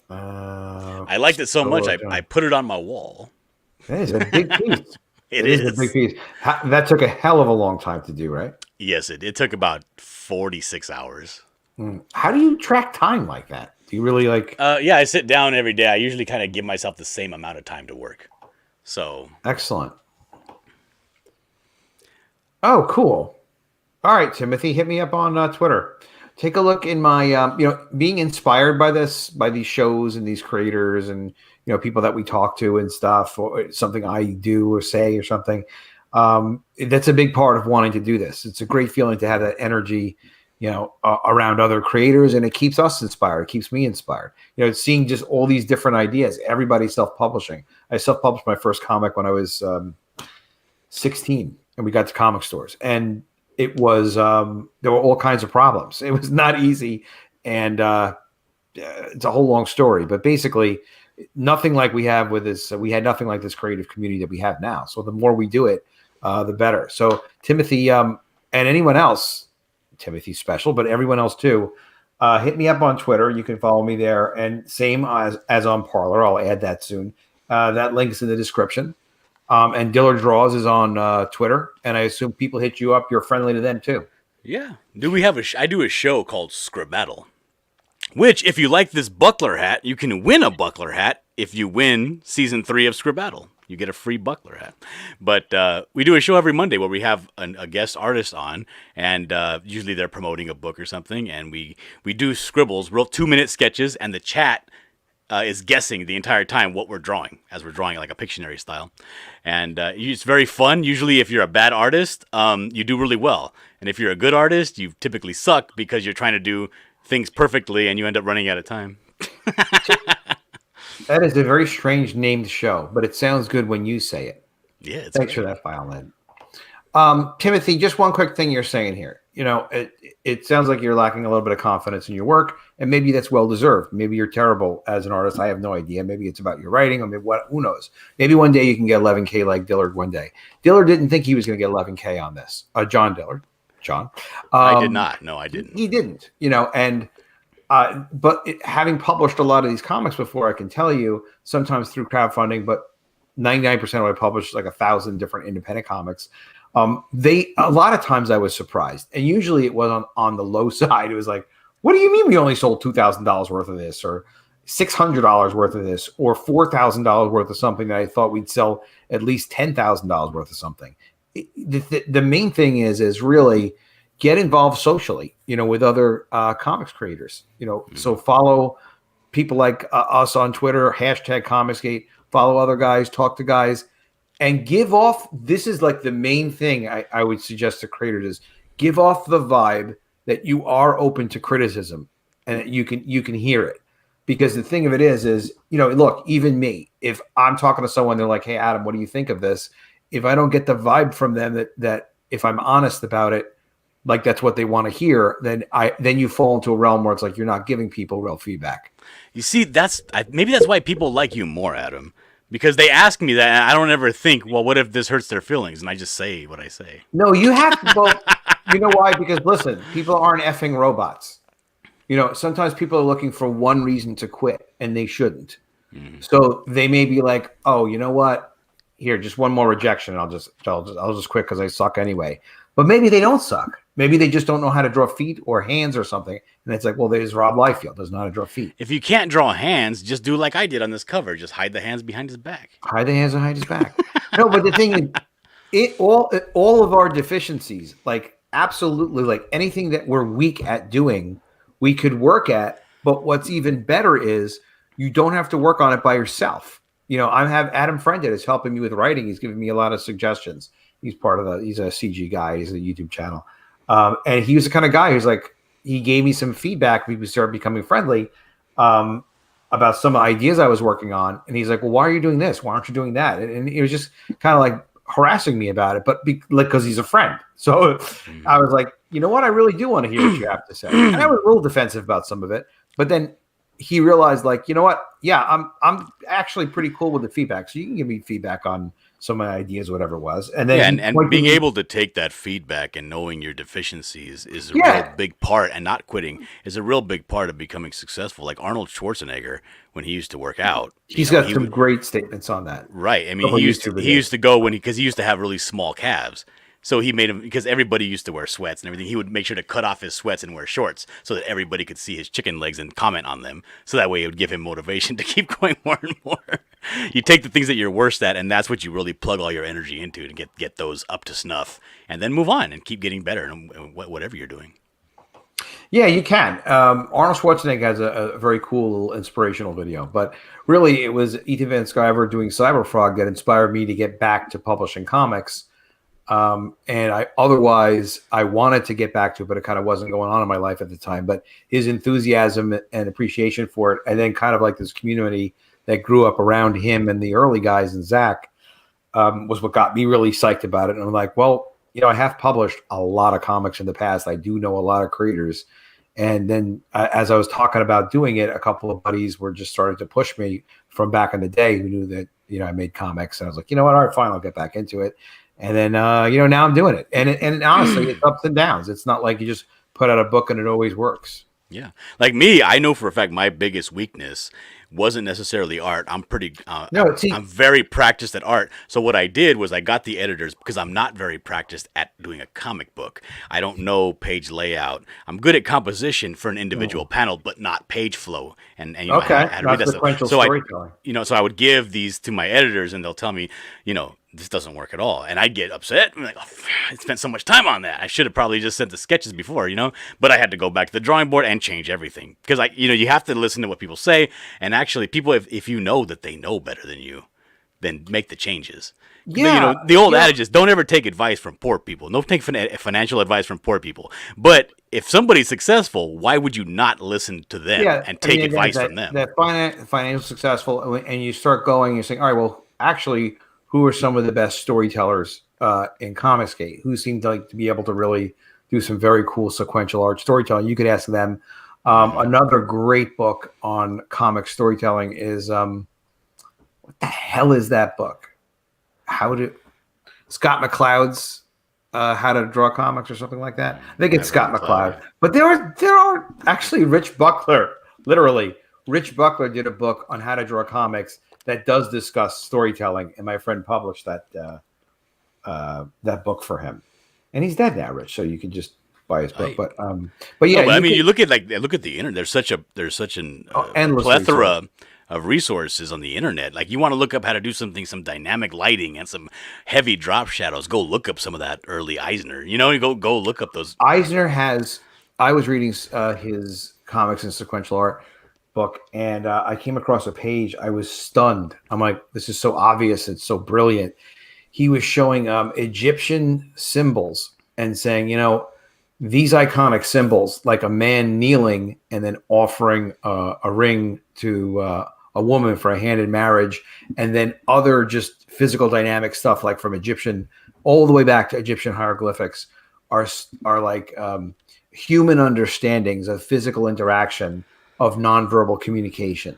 I liked it so much, I put it on my wall. That is a big piece. It is a big piece. That took a hell of a long time to do, right? Yes, it took about 46 hours. How do you track time like that? Do you really like... Yeah, I sit down every day. I usually kind of give myself the same amount of time to work. So excellent. Oh, cool. All right, Timothy, hit me up on Twitter. Take a look in my, being inspired by these shows and these creators and, people that we talk to and stuff, or something I do or say or something. That's a big part of wanting to do this. It's a great feeling to have that energy, around other creators, and it keeps us inspired. It keeps me inspired. Seeing just all these different ideas. Everybody's self-publishing. I self-published my first comic when I was 16, and we got to comic stores, and it was there were all kinds of problems. It was not easy, and it's a whole long story. But basically, nothing like we have with this. We had nothing like this creative community that we have now. So the more we do it, the better. So Timothy, and anyone else. Timothy's special, but everyone else too. Hit me up on Twitter. You can follow me there, and same as on Parler. I'll add that soon. That link's in the description. And Dillard Draws is on Twitter, and I assume people hit you up. You're friendly to them too. Yeah. I do a show called Scribbattle, which, if you like this buckler hat, you can win a buckler hat if you win season 3 of Scribbattle. You get a free buckler hat. But we do a show every Monday where we have a guest artist on, and usually they're promoting a book or something, and we do scribbles, real 2-minute sketches, and the chat is guessing the entire time what we're drawing, as we're drawing like a Pictionary style. And it's very fun. Usually if you're a bad artist, you do really well. And if you're a good artist, you typically suck because you're trying to do things perfectly and you end up running out of time. That is a very strange named show, but it sounds good when you say it. Yeah, it's thanks great. for that file, Ed. Timothy, just one quick thing you're saying here. It sounds like you're lacking a little bit of confidence in your work, and maybe that's well deserved. Maybe you're terrible as an artist. I have no idea. Maybe it's about your writing. I mean, who knows? Maybe one day you can get 11K like Dillard. One day, Dillard didn't think he was going to get 11K on this. John Dillard, John. I did not. No, I didn't. He didn't. But having published a lot of these comics before, I can tell you sometimes through crowdfunding, but 99% of I published like 1,000 different independent comics. A lot of times I was surprised, and usually it was on the low side. It was like, what do you mean we only sold $2,000 worth of this, or $600 worth of this, or $4,000 worth of something that I thought we'd sell at least $10,000 worth of something. The main thing is really get involved socially, with other comics creators, so follow people like us on Twitter, #Comicsgate, follow other guys, talk to guys, and give off. This is like the main thing I would suggest to creators is give off the vibe that you are open to criticism and that you can hear it. Because the thing of it is, look, even me, if I'm talking to someone, they're like, "Hey, Adam, what do you think of this?" If I don't get the vibe from them that if I'm honest about it, like that's what they want to hear, then you fall into a realm where it's like you're not giving people real feedback. You see, maybe that's why people like you more, Adam, because they ask me that, and I don't ever think, well, what if this hurts their feelings? And I just say what I say. No, you have to. Well, you know why? Because listen, people aren't effing robots. Sometimes people are looking for one reason to quit, and they shouldn't. So they may be like, "Oh, you know what? Here, just one more rejection, and I'll just quit because I suck anyway." But maybe they don't suck. Maybe they just don't know how to draw feet or hands or something. And it's like, well, there's Rob Liefeld doesn't know how to draw feet. If you can't draw hands, just do like I did on this cover. Just hide the hands behind his back. Hide the hands behind his back. No, but the thing is, all of our deficiencies, like absolutely, like anything that we're weak at doing, we could work at. But what's even better is you don't have to work on it by yourself. I have Adam Friend is helping me with writing. He's giving me a lot of suggestions. He's he's a CG guy. He's a YouTube channel. And he was the kind of guy who's like, he gave me some feedback. We started becoming friendly about some ideas I was working on. And he's like, well, why are you doing this? Why aren't you doing that? And he was just kind of like harassing me about it, but because he's a friend. So I was like, you know what? I really do want to hear what you have to say. And I was a little defensive about some of it, but then he realized, like, you know what? Yeah, I'm actually pretty cool with the feedback. So you can give me feedback on some of my ideas, whatever it was. And then and being able to take that feedback and knowing your deficiencies is a real big part, and not quitting is a real big part of becoming successful. Like Arnold Schwarzenegger, when he used to work out, he's got some great statements on that. Right. I mean, he used to go because he used to have really small calves. So he made him, because everybody used to wear sweats and everything, he would make sure to cut off his sweats and wear shorts so that everybody could see his chicken legs and comment on them. So that way it would give him motivation to keep going more and more. You take the things that you're worst at, and that's what you really plug all your energy into to get those up to snuff, and then move on and keep getting better in whatever you're doing. Yeah, you can. Arnold Schwarzenegger has a very cool inspirational video, but really it was Ethan Van Sciver doing Cyberfrog that inspired me to get back to publishing comics. And I wanted to get back to it, but it kind of wasn't going on in my life at the time. But his enthusiasm and appreciation for it, and then kind of like this community that grew up around him and the early guys and Zach, was what got me really psyched about it. And I'm like, well, I have published a lot of comics in the past. I do know a lot of creators. And then as I was talking about doing it, a couple of buddies were just starting to push me from back in the day who knew that, I made comics. And I was like, you know what? All right, fine. I'll get back into it. And then, now I'm doing it. And honestly, it's ups and downs. It's not like you just put out a book and it always works. Yeah. Like me, I know for a fact my biggest weakness wasn't necessarily art. I'm very practiced at art. So what I did was I got the editors, because I'm not very practiced at doing a comic book. I don't know page layout. I'm good at composition for an individual panel, but not page flow. And I had to read that stuff. So I would give these to my editors, and they'll tell me, this doesn't work at all. And I'd get upset. I'm like, oh, I spent so much time on that. I should have probably just sent the sketches before, but I had to go back to the drawing board and change everything, because you have to listen to what people say. And actually people, if you know that they know better than you, then make the changes. Yeah. The old adage is don't ever take advice from poor people. Don't take financial advice from poor people. But if somebody's successful, why would you not listen to them and take advice from them? That financial successful, and you start going, you're saying, all right, well, actually, who are some of the best storytellers in Comicsgate? Who seem to be able to really do some very cool sequential art storytelling? You could ask them. Another great book on comic storytelling is what the hell is that book? Scott McCloud's How to Draw Comics or something like that. I think it's Scott McCloud. But there are actually Rich Buckler. Literally, Rich Buckler did a book on how to draw comics that does discuss storytelling, and my friend published that book for him. And he's dead now, Rich, so you can just buy his book. But yeah, you look at the internet. There's such an plethora of resources on the internet. Like, you want to look up how to do some dynamic lighting and some heavy drop shadows. Go look up some of that early Eisner. You go look up those. Eisner has. I was reading his comics and sequential art book, and I came across a page. I was stunned. I'm like, this is so obvious. It's so brilliant. He was showing Egyptian symbols and saying, these iconic symbols, like a man kneeling and then offering a ring to a woman for a hand in marriage, and then other just physical dynamic stuff like from Egyptian all the way back to Egyptian hieroglyphics are like human understandings of physical interaction, of nonverbal communication.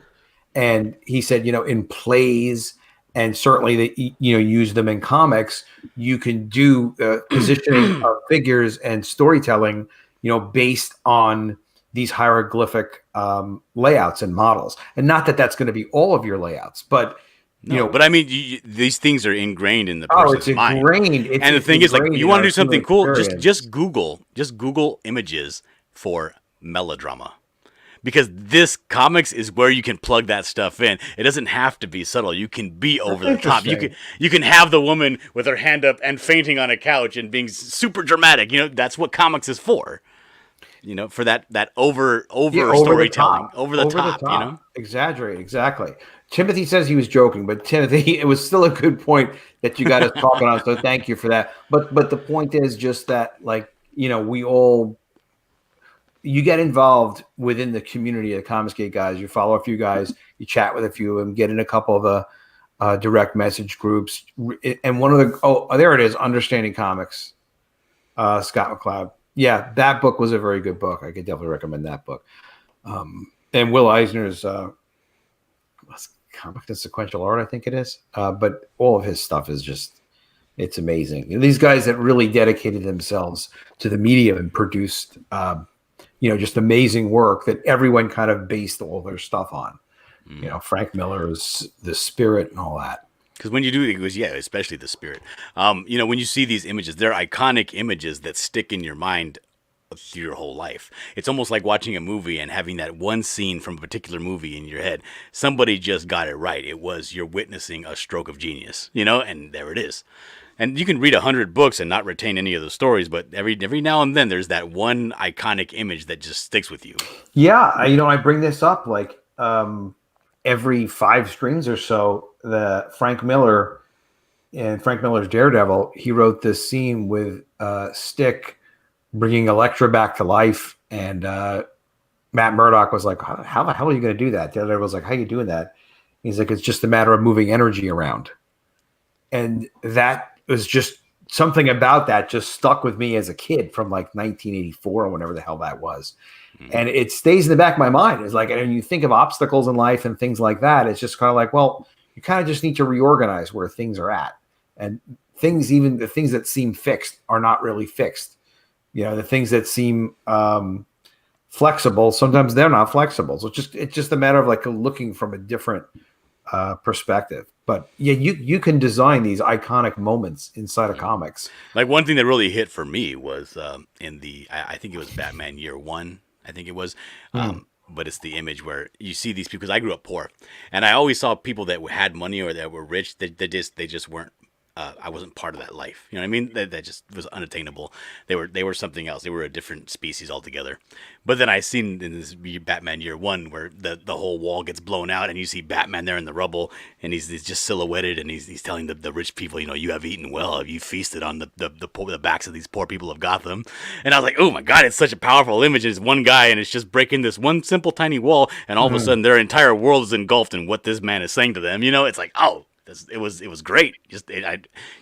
And he said, in plays, and certainly they, use them in comics, you can do positioning of figures and storytelling, based on these hieroglyphic layouts and models. And not that that's going to be all of your layouts, but but I mean, these things are ingrained in the person's mind. Ingrained. And the thing is, like, you want to do something cool, just Google images for melodrama. Because this comics is where you can plug that stuff in. It doesn't have to be subtle. You can be over the top. You can have the woman with her hand up and fainting on a couch and being super dramatic. That's what comics is for. For that over storytelling, over the top. Exaggerate, exactly. Timothy says he was joking, but Timothy, it was still a good point that you got us talking on. So thank you for that. But the point is just that, like, we all. You get involved within the community of Comicsgate guys. You follow a few guys, you chat with a few of them, get in a couple of the direct message groups. And one of the, there it is, Understanding Comics, Scott McCloud. Yeah, that book was a very good book. I could definitely recommend that book. And Will Eisner's Comic and Sequential Art, I think it is. But all of his stuff is just, it's amazing. These guys that really dedicated themselves to the medium and produced just amazing work that everyone kind of based all their stuff on. Frank Miller's The Spirit and all that. Because when you do it, especially The Spirit. When you see these images, they're iconic images that stick in your mind through your whole life. It's almost like watching a movie and having that one scene from a particular movie in your head. Somebody just got it right. You're witnessing a stroke of genius, and there it is. And you can read 100 books and not retain any of the stories, but every now and then there's that one iconic image that just sticks with you. Yeah, I bring this up like every 5 screens or so. The Frank Miller's Daredevil, he wrote this scene with Stick bringing Elektra back to life, and Matt Murdock was like, "How the hell are you going to do that?" Daredevil was like, "How are you doing that?" He's like, "It's just a matter of moving energy around," and that was just something about that just stuck with me as a kid from like 1984 or whenever the hell that was. Mm-hmm. And it stays in the back of my mind. It's like, and you think of obstacles in life and things like that. It's just kind of like, well, you kind of just need to reorganize where things are at. And things, even the things that seem fixed are not really fixed. The things that seem flexible, sometimes they're not flexible. So it's just a matter of like looking from a different perspective. But yeah, you can design these iconic moments inside of comics. Like one thing that really hit for me was I think it was Batman Year One. I think it was, but it's the image where you see these people. Because I grew up poor, and I always saw people that had money or that were rich. They just weren't. I wasn't part of that life. You know what I mean? That just was unattainable. They were something else. They were a different species altogether. But then I seen in this Batman Year One where the whole wall gets blown out and you see Batman there in the rubble and he's just silhouetted and he's telling the rich people, you have eaten well, you feasted on the backs of these poor people of Gotham. And I was like, oh my God, it's such a powerful image. It's one guy and it's just breaking this one simple tiny wall and all of a sudden their entire world is engulfed in what this man is saying to them. It's like, oh. It was great.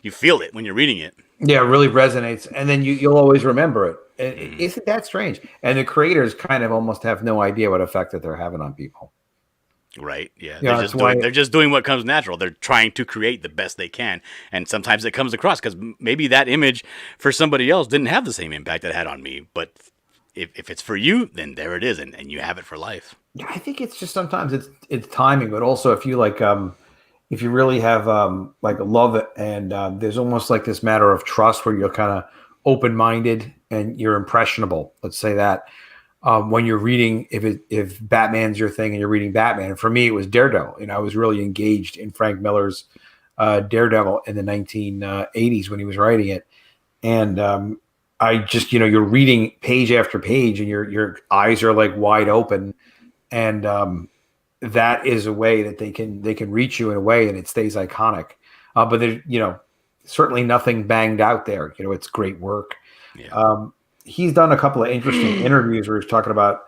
You feel it when you're reading it. Yeah, it really resonates, and then you'll always remember it. And isn't that strange? And the creators kind of almost have no idea what effect that they're having on people. Right. Yeah. They're just doing what comes natural. They're trying to create the best they can, and sometimes it comes across because maybe that image for somebody else didn't have the same impact it had on me, but if it's for you, then there it is, and you have it for life. Yeah, I think it's just sometimes it's timing, but also if you like. If you really have like love it, and there's almost like this matter of trust where you're kind of open-minded and you're impressionable. Let's say that when you're reading, if Batman's your thing and you're reading Batman. For me, it was Daredevil. I was really engaged in Frank Miller's Daredevil in the 1980s when he was writing it, and I just you're reading page after page and your eyes are like wide open, and that is a way that they can reach you in a way and it stays iconic. But there's, certainly nothing banged out there. It's great work. Yeah. He's done a couple of interesting interviews where he's talking about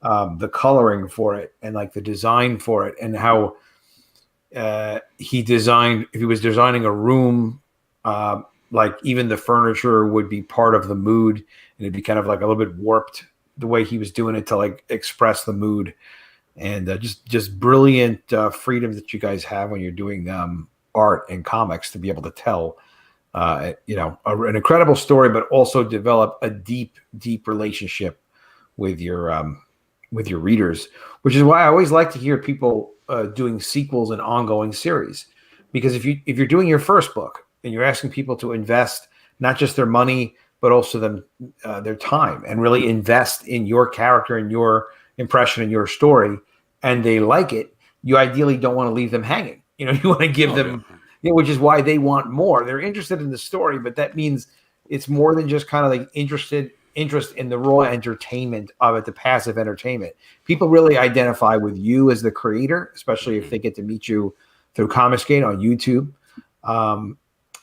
the coloring for it and like the design for it and how if he was designing a room, like even the furniture would be part of the mood, and it'd be kind of like a little bit warped the way he was doing it to like express the mood. And just brilliant freedom that you guys have when you're doing art and comics to be able to tell an incredible story, but also develop a deep relationship with your readers, which is why I always like to hear people doing sequels and ongoing series. Because if you're doing your first book and you're asking people to invest not just their money but also their time and really invest in your character and your impression and your story, and they like it, you ideally don't want to leave them hanging. You want to give them, which is why they want more. They're interested in the story, but that means it's more than just kind of like interest in the raw entertainment of it, the passive entertainment. People really identify with you as the creator, especially if they get to meet you through Comicsgate on YouTube,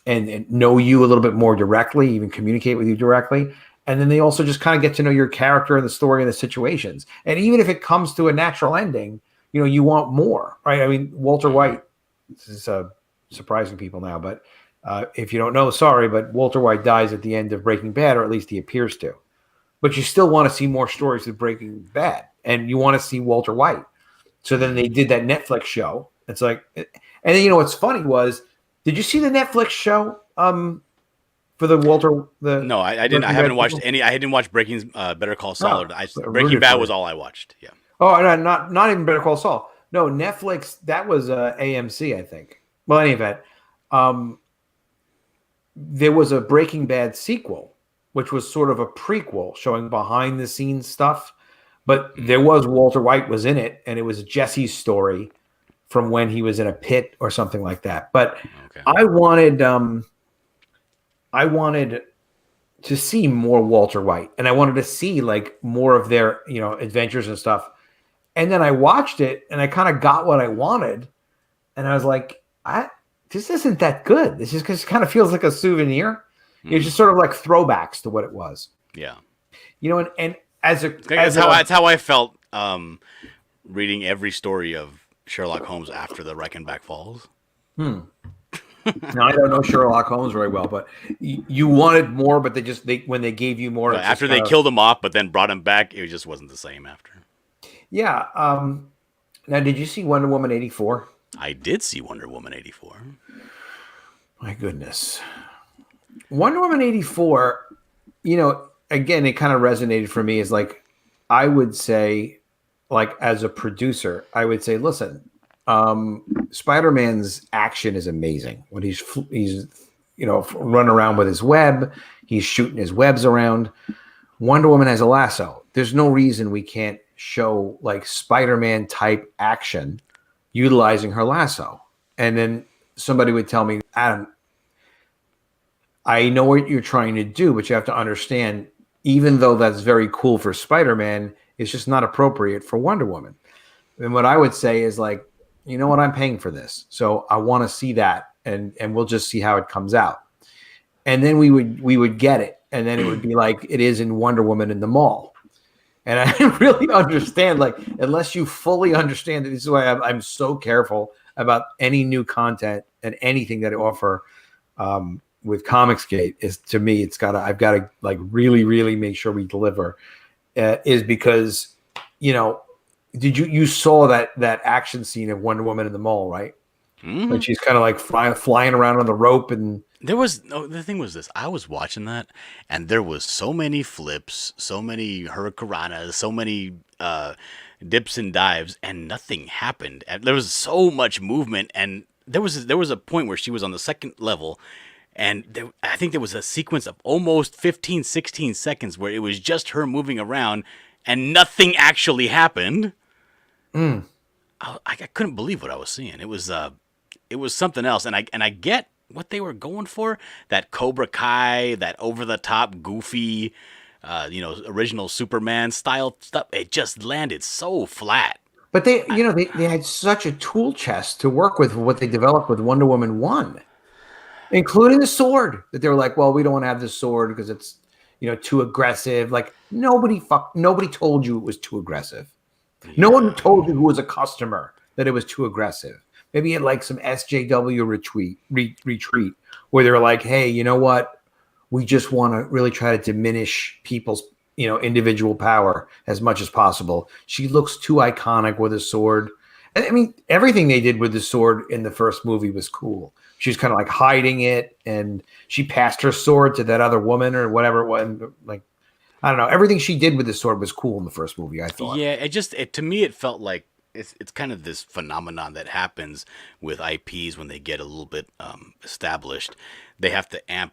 and know you a little bit more directly, even communicate with you directly. And then they also just kind of get to know your character and the story and the situations. And even if it comes to a natural ending, you want more, right? I mean, Walter White, this is surprising people now, but if you don't know, sorry, but Walter White dies at the end of Breaking Bad, or at least he appears to. But you still want to see more stories of Breaking Bad, and you want to see Walter White. So then they did that Netflix show. It's like, and then what's funny was, did you see the Netflix show for the Walter? No, I didn't. I haven't watched any. I didn't watch Better Call Saul. Breaking Bad was all I watched. Yeah. Oh, no, not even Better Call Saul. No, Netflix. That was AMC, I think. Well, in any event, there was a Breaking Bad sequel, which was sort of a prequel showing behind the scenes stuff. But there was Walter White was in it, and it was Jesse's story from when he was in a pit or something like that. But I wanted to see more Walter White, and I wanted to see like more of their adventures and stuff. And then I watched it, and I kind of got what I wanted, and I was like, this isn't that good. This just kind of feels like a souvenir. It's just sort of like throwbacks to what it was. Yeah. And that's how I felt reading every story of Sherlock Holmes after the Reichenbach Falls. Now, I don't know Sherlock Holmes very well, but you wanted more, but when they gave you more. After they killed him off, but then brought him back, it just wasn't the same after. Yeah. Now, did you see Wonder Woman 84? I did see Wonder Woman 84. My goodness. Wonder Woman 84, again, it kind of resonated for me as like, I would say, like as a producer, I would say, listen, Spider-Man's action is amazing. When he's running around with his web, he's shooting his webs around. Wonder Woman has a lasso. There's no reason we can't show like Spider-Man type action utilizing her lasso. And then somebody would tell me, Adam, I know what you're trying to do, but you have to understand, even though that's very cool for Spider-Man, it's just not appropriate for Wonder Woman. And what I would say is like, you know what, I'm paying for this. So I want to see that, and we'll just see how it comes out. And then we would get it. And then it would be like it is in Wonder Woman in the mall. And I really understand, like, unless you fully understand it, this is why I'm so careful about any new content and anything that I offer with Comicsgate. Is, to me, I've got to like really, really make sure we deliver. Is because, you saw that action scene of Wonder Woman in the mall, right? Mm-hmm. When she's kind of like flying around on the rope, and the thing was this. I was watching that, and there was so many flips, so many hurricanranas, so many dips and dives, and nothing happened. And there was so much movement, and there was a point where she was on the second level, and I think there was a sequence of almost 15, 16 seconds where it was just her moving around, and nothing actually happened. I couldn't believe what I was seeing. It was something else, and I get what they were going for. That Cobra Kai, that over the top, goofy, original Superman style stuff. It just landed so flat. But they had such a tool chest to work with what they developed with Wonder Woman 1, including the sword. That they were like, well, we don't want to have this sword because it's too aggressive. Like nobody told you it was too aggressive. No one told you who was a customer that it was too aggressive. maybe at like some SJW retreat where they're like, hey, you know what? We just want to really try to diminish people's, individual power as much as possible. She looks too iconic with a sword. I mean, everything they did with the sword in the first movie was cool. She was kind of like hiding it, and she passed her sword to that other woman or whatever it was. Like, I don't know. Everything she did with the sword was cool in the first movie, I thought. Yeah, to me, it felt like it's kind of this phenomenon that happens with IPs when they get a little bit established. They have to amp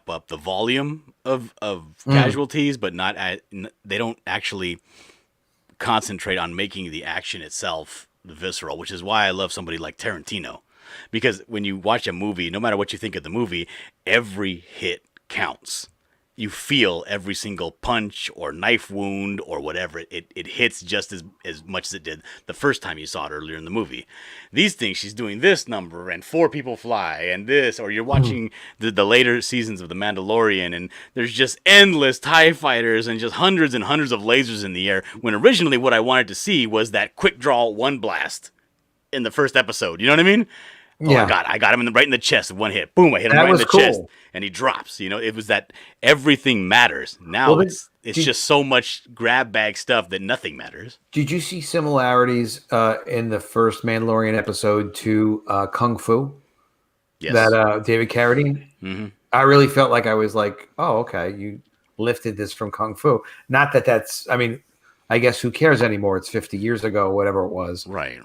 up the volume of casualties, but they don't actually concentrate on making the action itself visceral, which is why I love somebody like Tarantino. Because when you watch a movie, no matter what you think of the movie, every hit counts. You feel every single punch or knife wound or whatever. It hits just as much as it did the first time you saw it earlier in the movie. These things, she's doing this number and 4 people fly and this, or you're watching the later seasons of The Mandalorian and there's just endless TIE fighters and just hundreds and hundreds of lasers in the air. When originally what I wanted to see was that quick draw one blast in the first episode. You know what I mean? Oh my God, I got him right in the chest with one hit. Boom, I hit him right in the chest. And he drops. It was that everything matters. Now it's just so much grab bag stuff that nothing matters. Did you see similarities in the first Mandalorian episode to Kung Fu? Yes. That David Carradine? Mm-hmm. I really felt like I was like, oh, okay, you lifted this from Kung Fu. Not that's, I mean, I guess who cares anymore? It's 50 years ago, whatever it was. Right.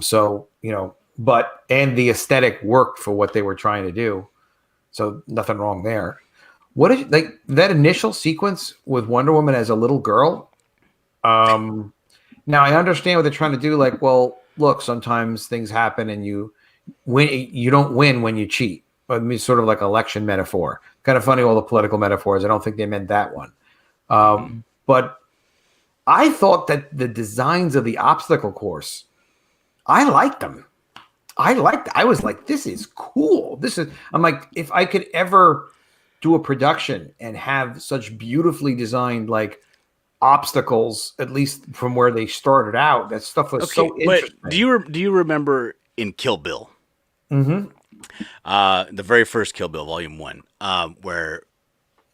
So, and the aesthetic worked for what they were trying to do. So nothing wrong there. What did like that initial sequence with Wonder Woman as a little girl? Now I understand what they're trying to do. Like, well, look, sometimes things happen and you win. You don't win when you cheat. I mean, sort of like election metaphor. Kind of funny, all the political metaphors. I don't think they meant that one. But I thought that the designs of the obstacle course, I liked them. I was like, this is cool. I'm like, if I could ever do a production and have such beautifully designed like obstacles, at least from where they started out, that stuff was so interesting. But do you remember in Kill Bill? Mm-hmm. The very first Kill Bill, Volume 1, where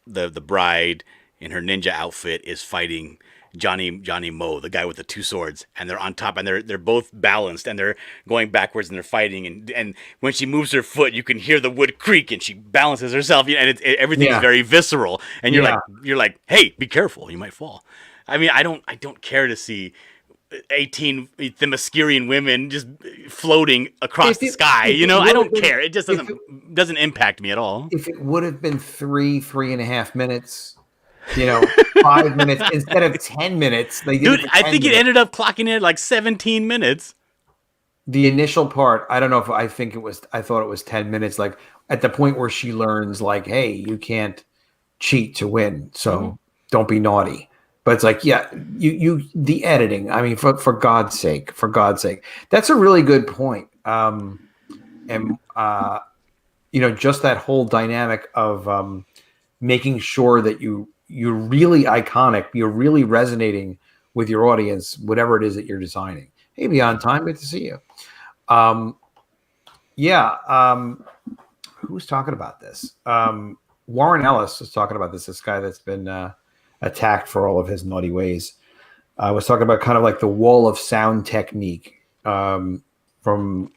the bride in her ninja outfit is fighting Johnny Moe, the guy with the 2 swords, and they're on top, and they're both balanced, and they're going backwards, and they're fighting, and when she moves her foot, you can hear the wood creak, and she balances herself, and everything is very visceral, and you're like, hey, be careful, you might fall. I mean, I don't care to see 18 Themyscirian women just floating across the sky. I don't care. It just doesn't impact me at all. If it would have been 3.5 minutes. 5 minutes instead of 10 minutes. They did I think it ended up clocking in at like 17 minutes. The initial part, I don't know if I thought it was 10 minutes. Like at the point where she learns, like, hey, you can't cheat to win, so don't be naughty. But it's like, yeah, the editing. I mean, for God's sake, that's a really good point. Just that whole dynamic of making sure that you're really iconic. You're really resonating with your audience, whatever it is that you're designing. Hey, Beyond Time, good to see you. Who's talking about this? Warren Ellis was talking about this guy that's been attacked for all of his naughty ways. I was talking about kind of like the wall of sound technique now I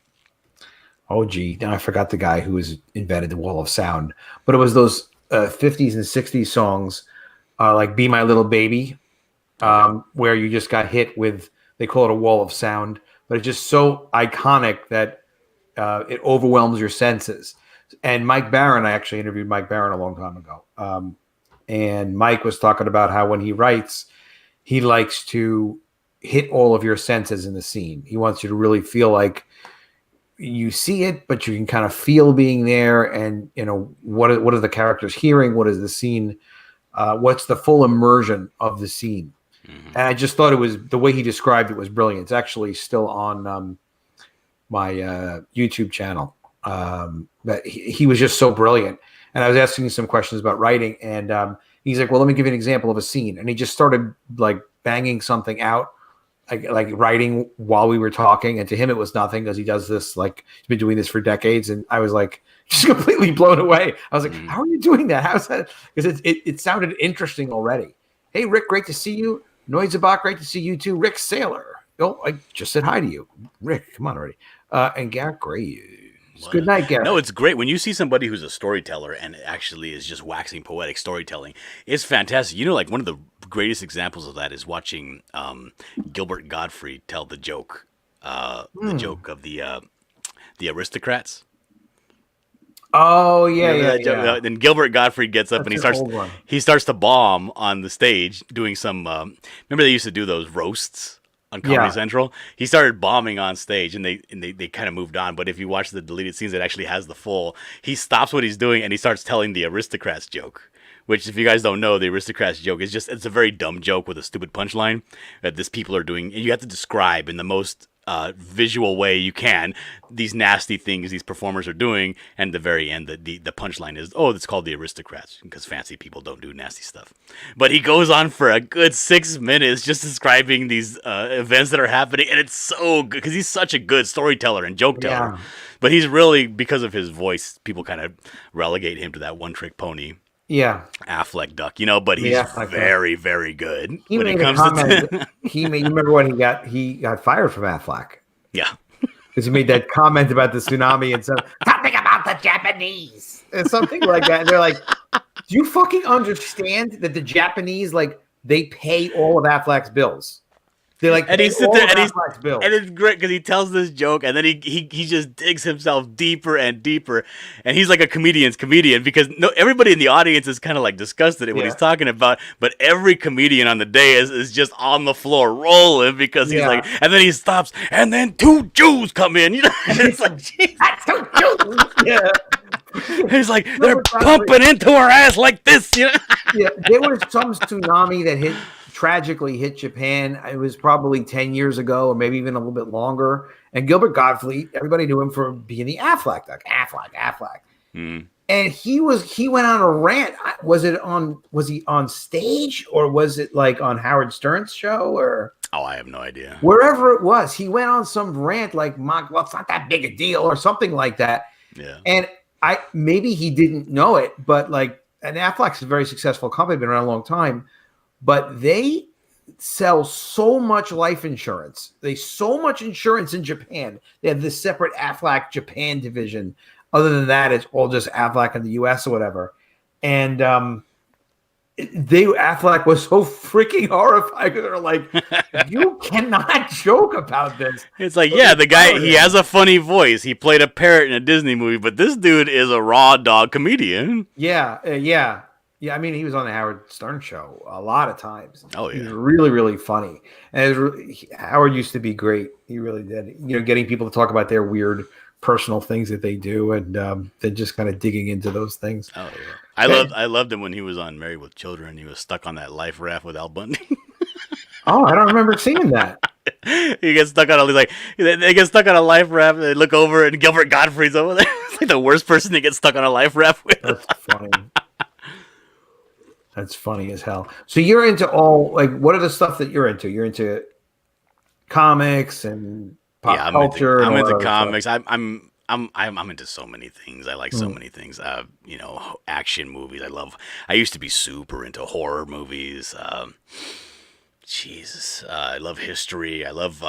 forgot the guy who invented the wall of sound, but it was those 50s and 60s songs like Be My Little Baby, where you just got hit with, they call it a wall of sound, but it's just so iconic that it overwhelms your senses. And Mike Barron, I actually interviewed Mike Barron a long time ago. And Mike was talking about how when he writes, he likes to hit all of your senses in the scene. He wants you to really feel like you see it, but you can kind of feel being there. And, what are the characters hearing? What is the scene? What's the full immersion of the scene? Mm-hmm. And I just thought it was, the way he described it was brilliant. It's actually still on my YouTube channel. But he was just so brilliant. And I was asking some questions about writing, and he's like, well, let me give you an example of a scene. And he just started like banging something out. like writing while we were talking, and to him it was nothing because he does this like he's been doing this for decades, and I was like just completely blown away. I was like, how are you doing that? How's that? Because it sounded interesting already. Hey Rick, great to see you. Noiseabot, great to see you too. Rick Saylor, oh, I just said hi to you. Rick, come on already. And Garrett Gray. Good night, Garrett. No, it's great when you see somebody who's a storyteller and actually is just waxing poetic storytelling. It's fantastic. You know, like one of the greatest examples of that is watching Gilbert Gottfried tell the joke of the aristocrats. Oh yeah. Then Gilbert Gottfried gets up and he starts to bomb on the stage doing some. Remember they used to do those roasts on Comedy Central. He started bombing on stage, and they kind of moved on. But if you watch the deleted scenes, it actually has the full. He stops what he's doing and he starts telling the aristocrats joke. Which, if you guys don't know, the aristocrats joke is it's a very dumb joke with a stupid punchline that these people are doing. And you have to describe in the most visual way you can these nasty things these performers are doing, and at the very end the punchline is, oh, it's called the aristocrats because fancy people don't do nasty stuff. But he goes on for a good 6 minutes just describing these events that are happening, and it's so good because he's such a good storyteller and joke teller. But he's really, because of his voice, people kind of relegate him to that one trick pony. Affleck duck, but he's very, very good when it comes to you remember when he got fired from Affleck? Yeah. Because he made that comment about the tsunami and something about the Japanese and something like that. And they're like, do you fucking understand that the Japanese, like, they pay all of Affleck's bills? They like, and he's sitting there, and it's great because he tells this joke, and then he just digs himself deeper and deeper, and he's like a comedian's comedian because everybody in the audience is kind of like disgusted at what he's talking about, but every comedian on the day is just on the floor rolling because he's like, and then he stops, and then 2 Jews come in, and it's like, geez, that's 2 Jews, He's like, they're pumping into her ass like this, there was some tsunami that tragically hit Japan. It was probably 10 years ago or maybe even a little bit longer. And Gilbert Gottfried, everybody knew him for being the Affleck, like Affleck. And he went on a rant. Was he on stage or was it like on Howard Stern's show or? Oh, I have no idea. Wherever it was, he went on some rant like, well, it's not that big a deal or something like that. Yeah. And maybe he didn't know it, but like, and Affleck's a very successful company, been around a long time. But they sell so much life insurance. So much insurance in Japan. They have this separate Affleck Japan division. Other than that, it's all just Affleck in the U.S. or whatever. And Affleck was so freaking horrified. They're like, you cannot joke about this. It's like, the guy, he has a funny voice. He played a parrot in a Disney movie, but this dude is a raw dog comedian. Yeah, I mean, he was on the Howard Stern show a lot of times. Oh, yeah. He was really, really funny. And Howard used to be great. He really did. Getting people to talk about their weird personal things that they do and then just kind of digging into those things. Oh, yeah. I loved him when he was on Married with Children. He was stuck on that life raft with Al Bundy. Oh, I don't remember seeing that. He gets stuck on they get stuck on a life raft. They look over and Gilbert Gottfried's over there. It's like the worst person to get stuck on a life raft with. That's funny. That's funny as hell. So you're into all, like, what are the stuff that you're into? You're into comics and pop culture. I'm into comics. I'm into so many things. I like so many things. Action movies. I used to be super into horror movies. I love history. I love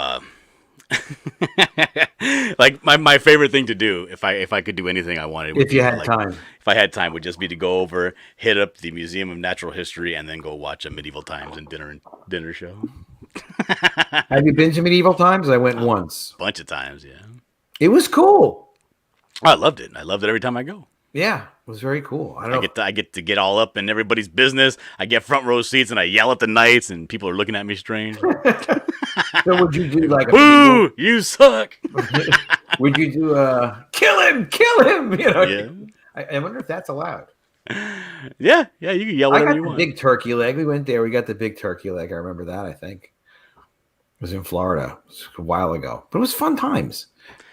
like my favorite thing to do if I could do anything I wanted, if you had time, if I had time, would just be to go over, hit up the Museum of Natural History, and then go watch a Medieval Times and dinner show. Have you been to Medieval Times? I went once. A bunch of times, yeah. It was cool. I loved it. I loved it every time I go. Yeah, it was very cool. I get to get all up in everybody's business. I get front row seats and I yell at the knights and people are looking at me strange. So would you do like boo, you suck? Would you do kill him? Yeah. I wonder if that's allowed. Yeah, you can yell whatever you want. Big turkey leg. We went there. We got the big turkey leg. I remember that. I think it was in Florida. It was a while ago, but it was fun times.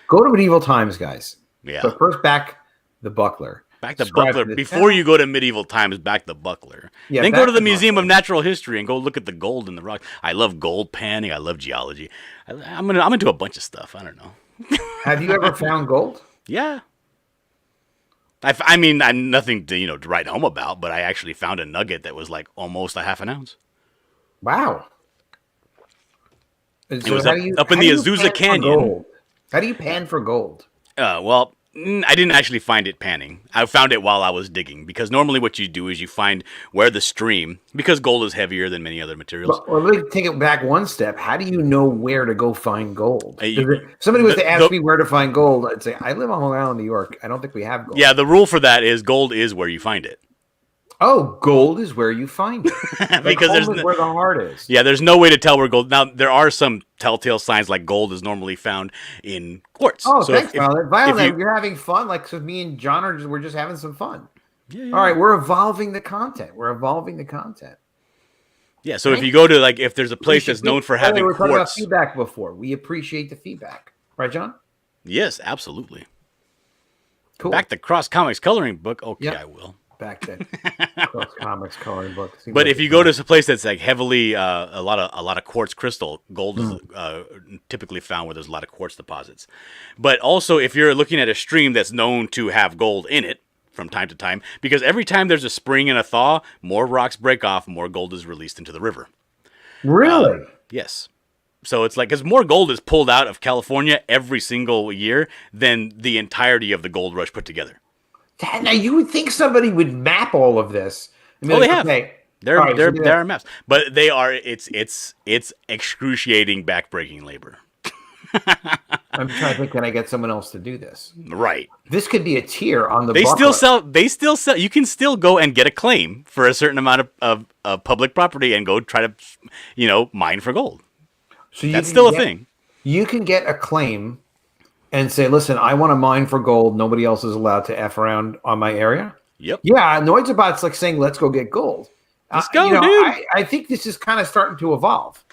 Go to Medieval Times, guys. Yeah. So first back the buckler. Back the subscribe buckler. to the Before channel. you go to medieval times, back the buckler. Yeah, then back go to the the Museum buckler. of Natural History and go look at the gold in the rock. I love gold panning. I love geology. I'm into a bunch of stuff. I don't know. Have you ever found gold? Yeah. I mean, I'm nothing to to write home about, but I actually found a nugget that was like almost a half an ounce. Wow. And It was how up do you- in how the do you Azusa pan for Canyon. gold? How do you pan for gold? Well, I didn't actually find it panning. I found it while I was digging, because normally what you do is you find where the stream, because gold is heavier than many other materials. Well, let me take it back one step. How do you know where to go find gold? You- If somebody was to ask the- me where to find gold, I'd say, I live on Long Island, New York. I don't think we have gold. Yeah, the rule for that is gold is where you find it. Oh, gold is where you find it. Because home is where the heart is. Yeah, there's no way to tell where gold. Now there are some telltale signs, like gold is normally found in quartz. Oh, So thanks, Violet. Violet, you- you're having fun. Like, so me and John we're just having some fun. Yeah. All right, we're evolving the content. Yeah, so if you go to if there's a place Appreciate- that's known for By the way, having we're talking about quartz. feedback before. We appreciate the feedback, right, John? Yes, absolutely. Cool. Back to Cross Comics coloring book. Okay, Yep. I will. Back to Cross Comics coloring book. Seems But like if you go to a place that's like heavily a lot of quartz crystal, gold is typically found where there's a lot of quartz deposits. But also, if you're looking at a stream that's known to have gold in it from time to time, because every time there's a spring and a thaw, more rocks break off, more gold is released into the river. really, Yes. So it's like, because more gold is pulled out of California every single year than the entirety of the gold rush put together. now you would think somebody would map all of this. I mean, Oh, they have. okay, There all right, so are maps, but they are it's excruciating backbreaking labor. I'm trying to think. Can I get someone else to do this? Right. This could be a tier on the. They buckler. still sell. You can still go and get a claim for a certain amount of public property and go try to mine for gold. So you That's can still a get- thing. You can get a claim and say, "Listen, I want to mine for gold. Nobody else is allowed to f around on my area." Yep. Yeah, Noidsabot's like saying, "Let's go get gold." Let's go, dude. I think this is kind of starting to evolve.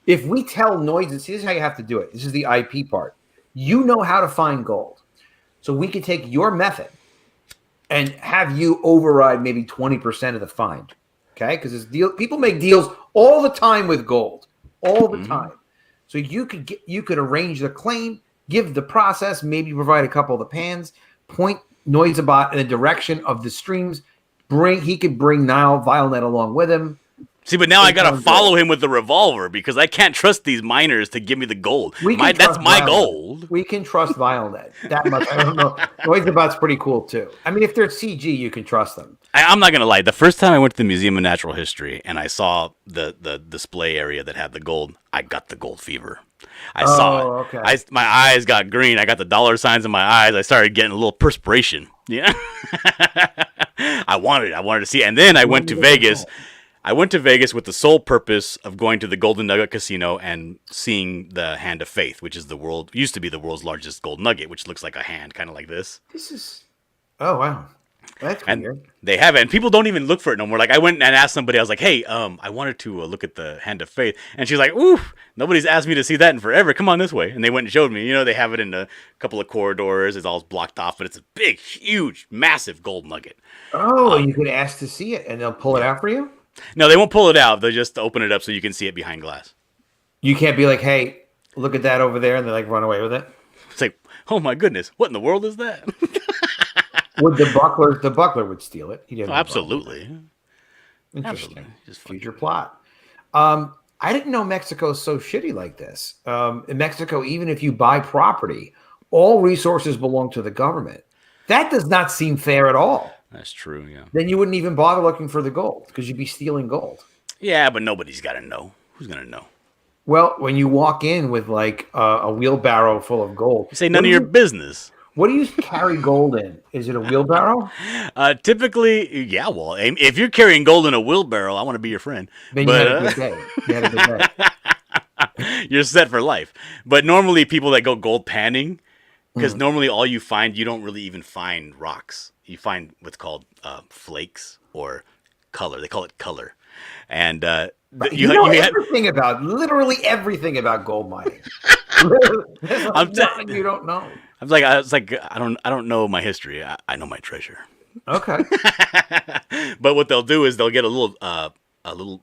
If we tell Noids, this is how you have to do it. This is the IP part. You know how to find gold, so we can take your method and have you override maybe 20% of the find. Okay, because people make deals all the time with gold, all the time. So you could arrange the claim, give the process, maybe provide a couple of the pans, point Noidsabot in the direction of the streams. He could bring Nile Violet along with him. See, but now I gotta sounds follow him with the revolver because I can't trust these miners to give me the gold. That's trust my Violet. gold. We can trust Violet that much. I don't know. Noidsabot's pretty cool too. I mean, if they're CG, you can trust them. I'm not gonna lie. The first time I went to the Museum of Natural History and I saw the display area that had the gold, I got the gold fever. I saw it. Okay. My eyes got green. I got the dollar signs in my eyes. I started getting a little perspiration. Yeah. I wanted to see it. And then I went to Vegas. I went to Vegas with the sole purpose of going to the Golden Nugget Casino and seeing the Hand of Faith, which is used to be the world's largest gold nugget, which looks like a hand, kind of like this. This is. Oh wow, that's And weird. they have it, and people don't even look for it no more. Like I went and asked somebody, I was like, "Hey, I wanted to look at the Hand of Faith," and she's like, "Ooh, nobody's asked me to see that in forever. Come on this way." And they went and showed me. They have it in a couple of corridors. It's all blocked off, but it's a big, huge, massive gold nugget. Oh, you could ask to see it, and they'll pull it out for you. No, they won't pull it out. They just open it up so you can see it behind glass. You can't be like, "Hey, look at that over there," and they like run away with it. It's like, oh my goodness, what in the world is that? Would the buckler would steal it? He didn't. Absolutely. Interesting. Absolutely. Just Future plot. I didn't know Mexico's so shitty like this. In Mexico, even if you buy property, all resources belong to the government. That does not seem fair at all. That's true, yeah. Then you wouldn't even bother looking for the gold because you'd be stealing gold. Yeah, but nobody's got to know. Who's going to know? Well, when you walk in with like a wheelbarrow full of gold, You say none of your business. What do you carry gold in? Is it a wheelbarrow? Typically, yeah, well, if you're carrying gold in a wheelbarrow, I want to be your friend. Then But, you had a good day. You had a good day. you're set for life. But normally people that go gold panning, because normally all you find, you don't really even find rocks. You find what's called flakes or color. They call it color. And You know literally everything about gold mining. There's nothing you don't know. I was like, I don't know my history. I know my treasure. Okay. But what they'll do is they'll get a little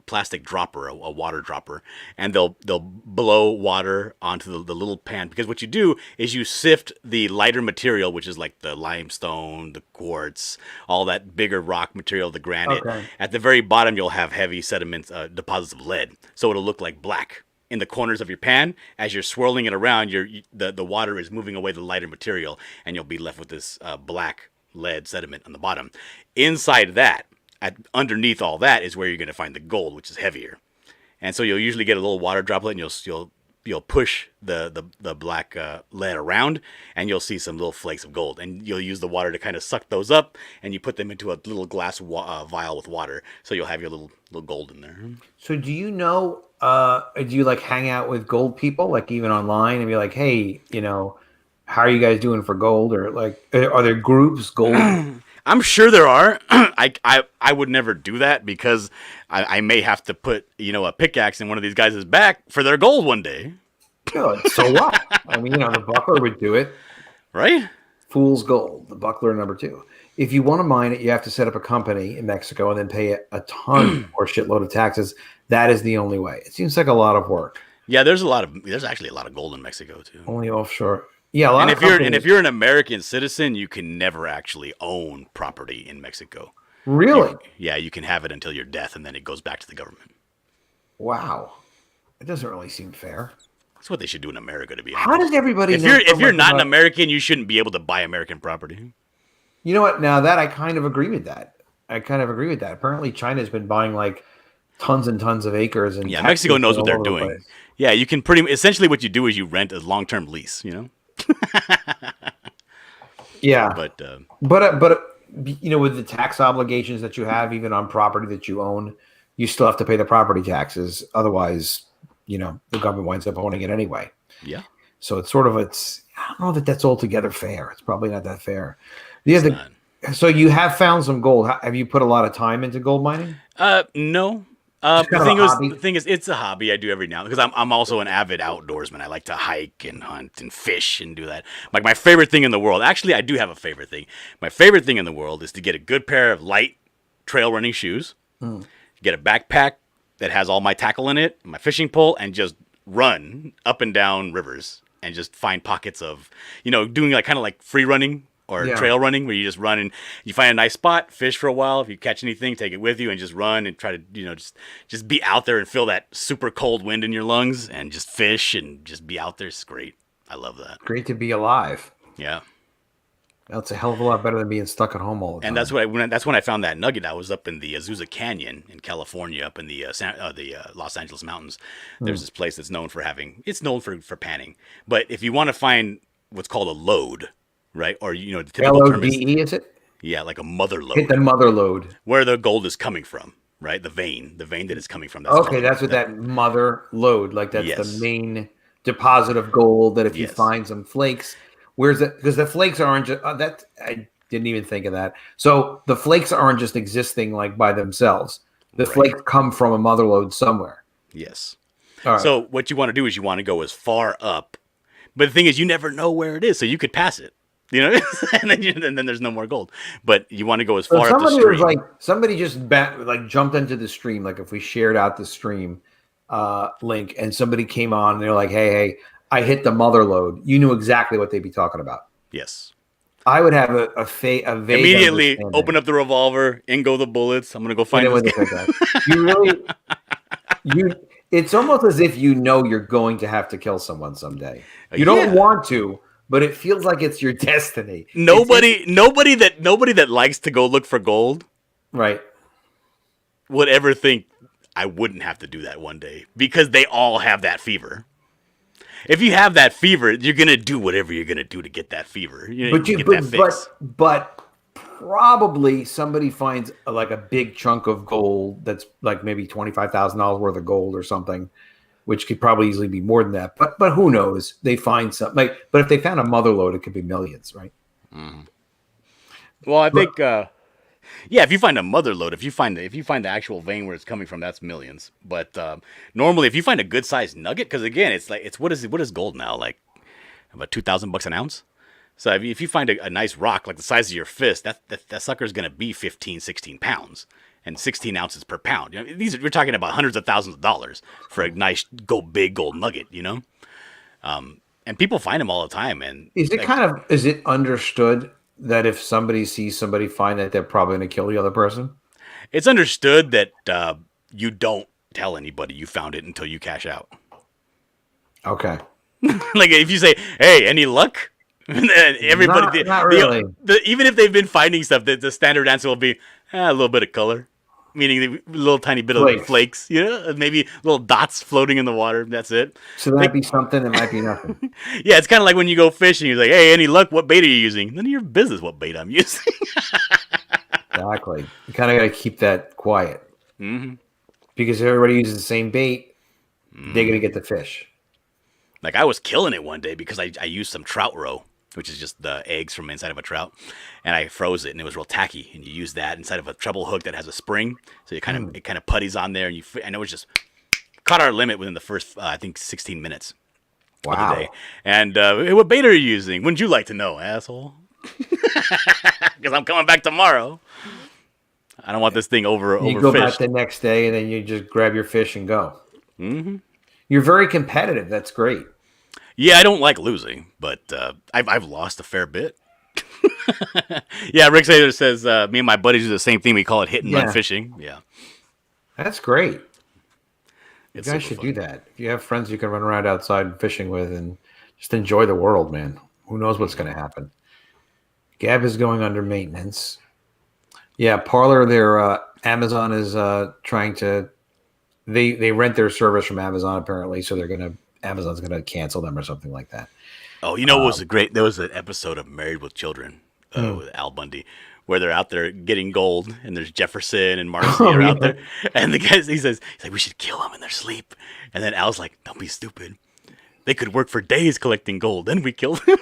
plastic dropper, a water dropper, and they'll blow water onto the little pan. Because what you do is you sift the lighter material, which is like the limestone, the quartz, all that bigger rock material, the granite. Okay. At the very bottom, you'll have heavy sediments, deposits of lead. So it'll look like black. In the corners of your pan, as you're swirling it around, the water is moving away the lighter material, and you'll be left with this black lead sediment on the bottom. Inside that, underneath all that, is where you're going to find the gold, which is heavier. And so you'll usually get a little water droplet, and you'll push the black lead around, and you'll see some little flakes of gold. And you'll use the water to kind of suck those up, and you put them into a little glass vial with water. So you'll have your little gold in there. So do you know? Do you like hang out with gold people, like even online, and be like, hey, how are you guys doing for gold? Or like, are there groups gold? I'm sure there are. I would never do that because I may have to put a pickaxe in one of these guys' back for their gold one day. So what? I mean, the buckler would do it, right? Fool's gold, the buckler #2. If you want to mine it, you have to set up a company in Mexico and then pay a ton or shitload of taxes. That is the only way. It seems like a lot of work. Yeah, there's actually a lot of gold in Mexico too. Only offshore. Yeah, a lot of companies. And if you're an American citizen, you can never actually own property in Mexico. Really? You can have it until your death, and then it goes back to the government. Wow, it doesn't really seem fair. That's what they should do in America, to be honest. How does everybody? If you're not an American, you shouldn't be able to buy American property. You know what? Now that I kind of agree with that. Apparently, China's been buying like tons and tons of acres, and Mexico knows what they're doing. Yeah, you can essentially what you do is you rent a long-term lease. Yeah, but with the tax obligations that you have, even on property that you own, you still have to pay the property taxes. Otherwise, the government winds up owning it anyway. Yeah. So it's sort of I don't know that that's altogether fair. It's probably not that fair. So you have found some gold. Have you put a lot of time into gold mining? No. The thing is, it's a hobby I do every now and then because I'm also an avid outdoorsman. I like to hike and hunt and fish and do that. Like my favorite thing in the world. Actually, I do have a favorite thing. My favorite thing in the world is to get a good pair of light trail running shoes, get a backpack that has all my tackle in it, my fishing pole, and just run up and down rivers and just find pockets of, doing kind of like free running. Or trail running, where you just run and you find a nice spot, fish for a while. If you catch anything, take it with you and just run and try to, just be out there and feel that super cold wind in your lungs and just fish and just be out there. It's great. I love that. Great to be alive. Yeah. That's a hell of a lot better than being stuck at home all the time. And that's when I found that nugget. I was up in the Azusa Canyon in California, up in the Los Angeles mountains. There's this place that's known for for panning. But if you want to find what's called a lode, right? Or, the typical LODE, term is it? Yeah, like a mother lode. Hit the mother lode. Where the gold is coming from, right? The vein that it's coming from. That's what that mother lode, like that's the main deposit of gold that if you find some flakes, where's that? Because the flakes aren't just, I didn't even think of that. So the flakes aren't just existing like by themselves. The flakes come from a mother lode somewhere. Yes. All right. So what you want to do is you want to go as far up. But the thing is, you never know where it is, so you could pass it. And then there's no more gold. But you want to go as far up the stream. Somebody just jumped into the stream. Like if we shared out the stream link, and somebody came on, and they're like, "Hey, I hit the mother lode." You knew exactly what they'd be talking about. Yes. I would have a vague immediately open up the revolver, in go the bullets. I'm gonna go find this. You really, it's almost as if you're going to have to kill someone someday. You don't want to. But it feels like it's your destiny. Nobody that likes to go look for gold, right, would ever think I wouldn't have to do that one day because they all have that fever. If you have that fever, you're gonna do whatever you're gonna do to get that fever. But probably somebody finds like a big chunk of gold that's like maybe $25,000 worth of gold or something, which could probably easily be more than that. But who knows? They find something. But if they found a mother lode, it could be millions, right? Mm-hmm. Well, I think, if you find a mother lode, if you find the actual vein where it's coming from, that's millions. But normally, if you find a good sized nugget, because again, what is gold now? Like about $2,000 an ounce. So if you find a nice rock like the size of your fist, that sucker's going to be 15, 16 pounds and 16 ounces per pound. You know, we're talking about hundreds of thousands of dollars for a nice big gold nugget, you know? And people find them all the time. And is it understood that if somebody sees somebody find that, they're probably going to kill the other person? It's understood that you don't tell anybody you found it until you cash out. Okay. Like if you say, "Hey, any luck?" And then everybody, not really. Even if they've been finding stuff, the standard answer will be a little bit of color, meaning a little tiny bit of flakes, you know, maybe little dots floating in the water. That's it. So that might be something. It might be nothing. Yeah, it's kind of like when you go fishing. You're like, "Hey, any luck? What bait are you using?" None of your business what bait I'm using. Exactly. You kind of got to keep that quiet. Mm-hmm. Because if everybody uses the same bait, they're going to get the fish. Like I was killing it one day because I used some trout roe, which is just the eggs from inside of a trout, and I froze it, and it was real tacky. And you use that inside of a treble hook that has a spring, so it kind of putties on there, and it was just caught our limit within the first I think 16 minutes. Wow. Of the day. And what bait are you using? Wouldn't you like to know, asshole? Because I'm coming back tomorrow. I don't want this thing over. You go back the next day, and then you just grab your fish and go. Mm-hmm. You're very competitive. That's great. Yeah, I don't like losing, but I've lost a fair bit. Yeah, Rick Sater says me and my buddies do the same thing. We call it hit and run fishing. Yeah, that's great. You it's guys should do that. If you have friends you can run around outside fishing with and just enjoy the world, man. Who knows what's going to happen? Gab is going under maintenance. Yeah, Parler, their Amazon is trying to. They rent their service from Amazon apparently, so Amazon's gonna cancel them or something like that. Oh, you know what was there was an episode of Married with Children with Al Bundy where they're out there getting gold, and there's Jefferson and Marcy are out there, and the guys he's like, we should kill them in their sleep, and then Al's like, don't be stupid. They could work for days collecting gold, then we kill them.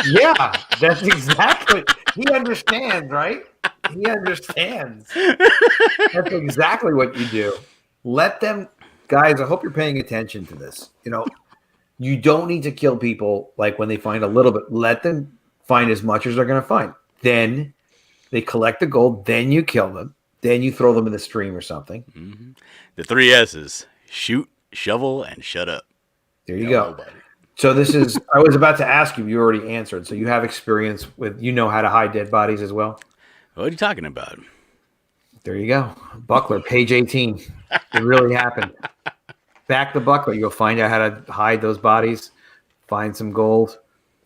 Yeah, that's exactly. He understands, right? He understands. That's exactly what you do. Let them, guys, I hope you're paying attention to this. You know, you don't need to kill people like when they find a little bit. Let them find as much as they're going to find. Then they collect the gold. Then you kill them. Then you throw them in the stream or something. Mm-hmm. The 3 S's: shoot, shovel, and shut up. There you go. Nobody. So this is, I was about to ask you, you already answered. So you have experience with, you know how to hide dead bodies as well? What are you talking about? There you go. Buckler, page 18. It really happened. Back the Buckler. You'll find out how to hide those bodies, find some gold,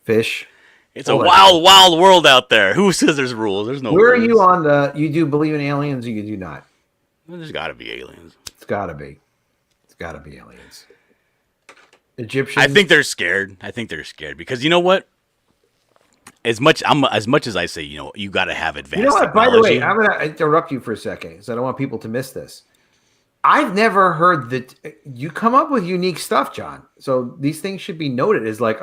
fish. It's a wild world out there. Who says there's rules? There's no Where rules. Are you on the, you do believe in aliens or you do not? Well, there's got to be aliens. It's got to be. It's got to be aliens. Egyptians. I think they're scared. Because you know what? As much as I say, you know, you got to have advanced. You know what? Technology. By the way, I'm going to interrupt you for a second because I don't want people to miss this. I've never heard that you come up with unique stuff, John. So these things should be noted as like,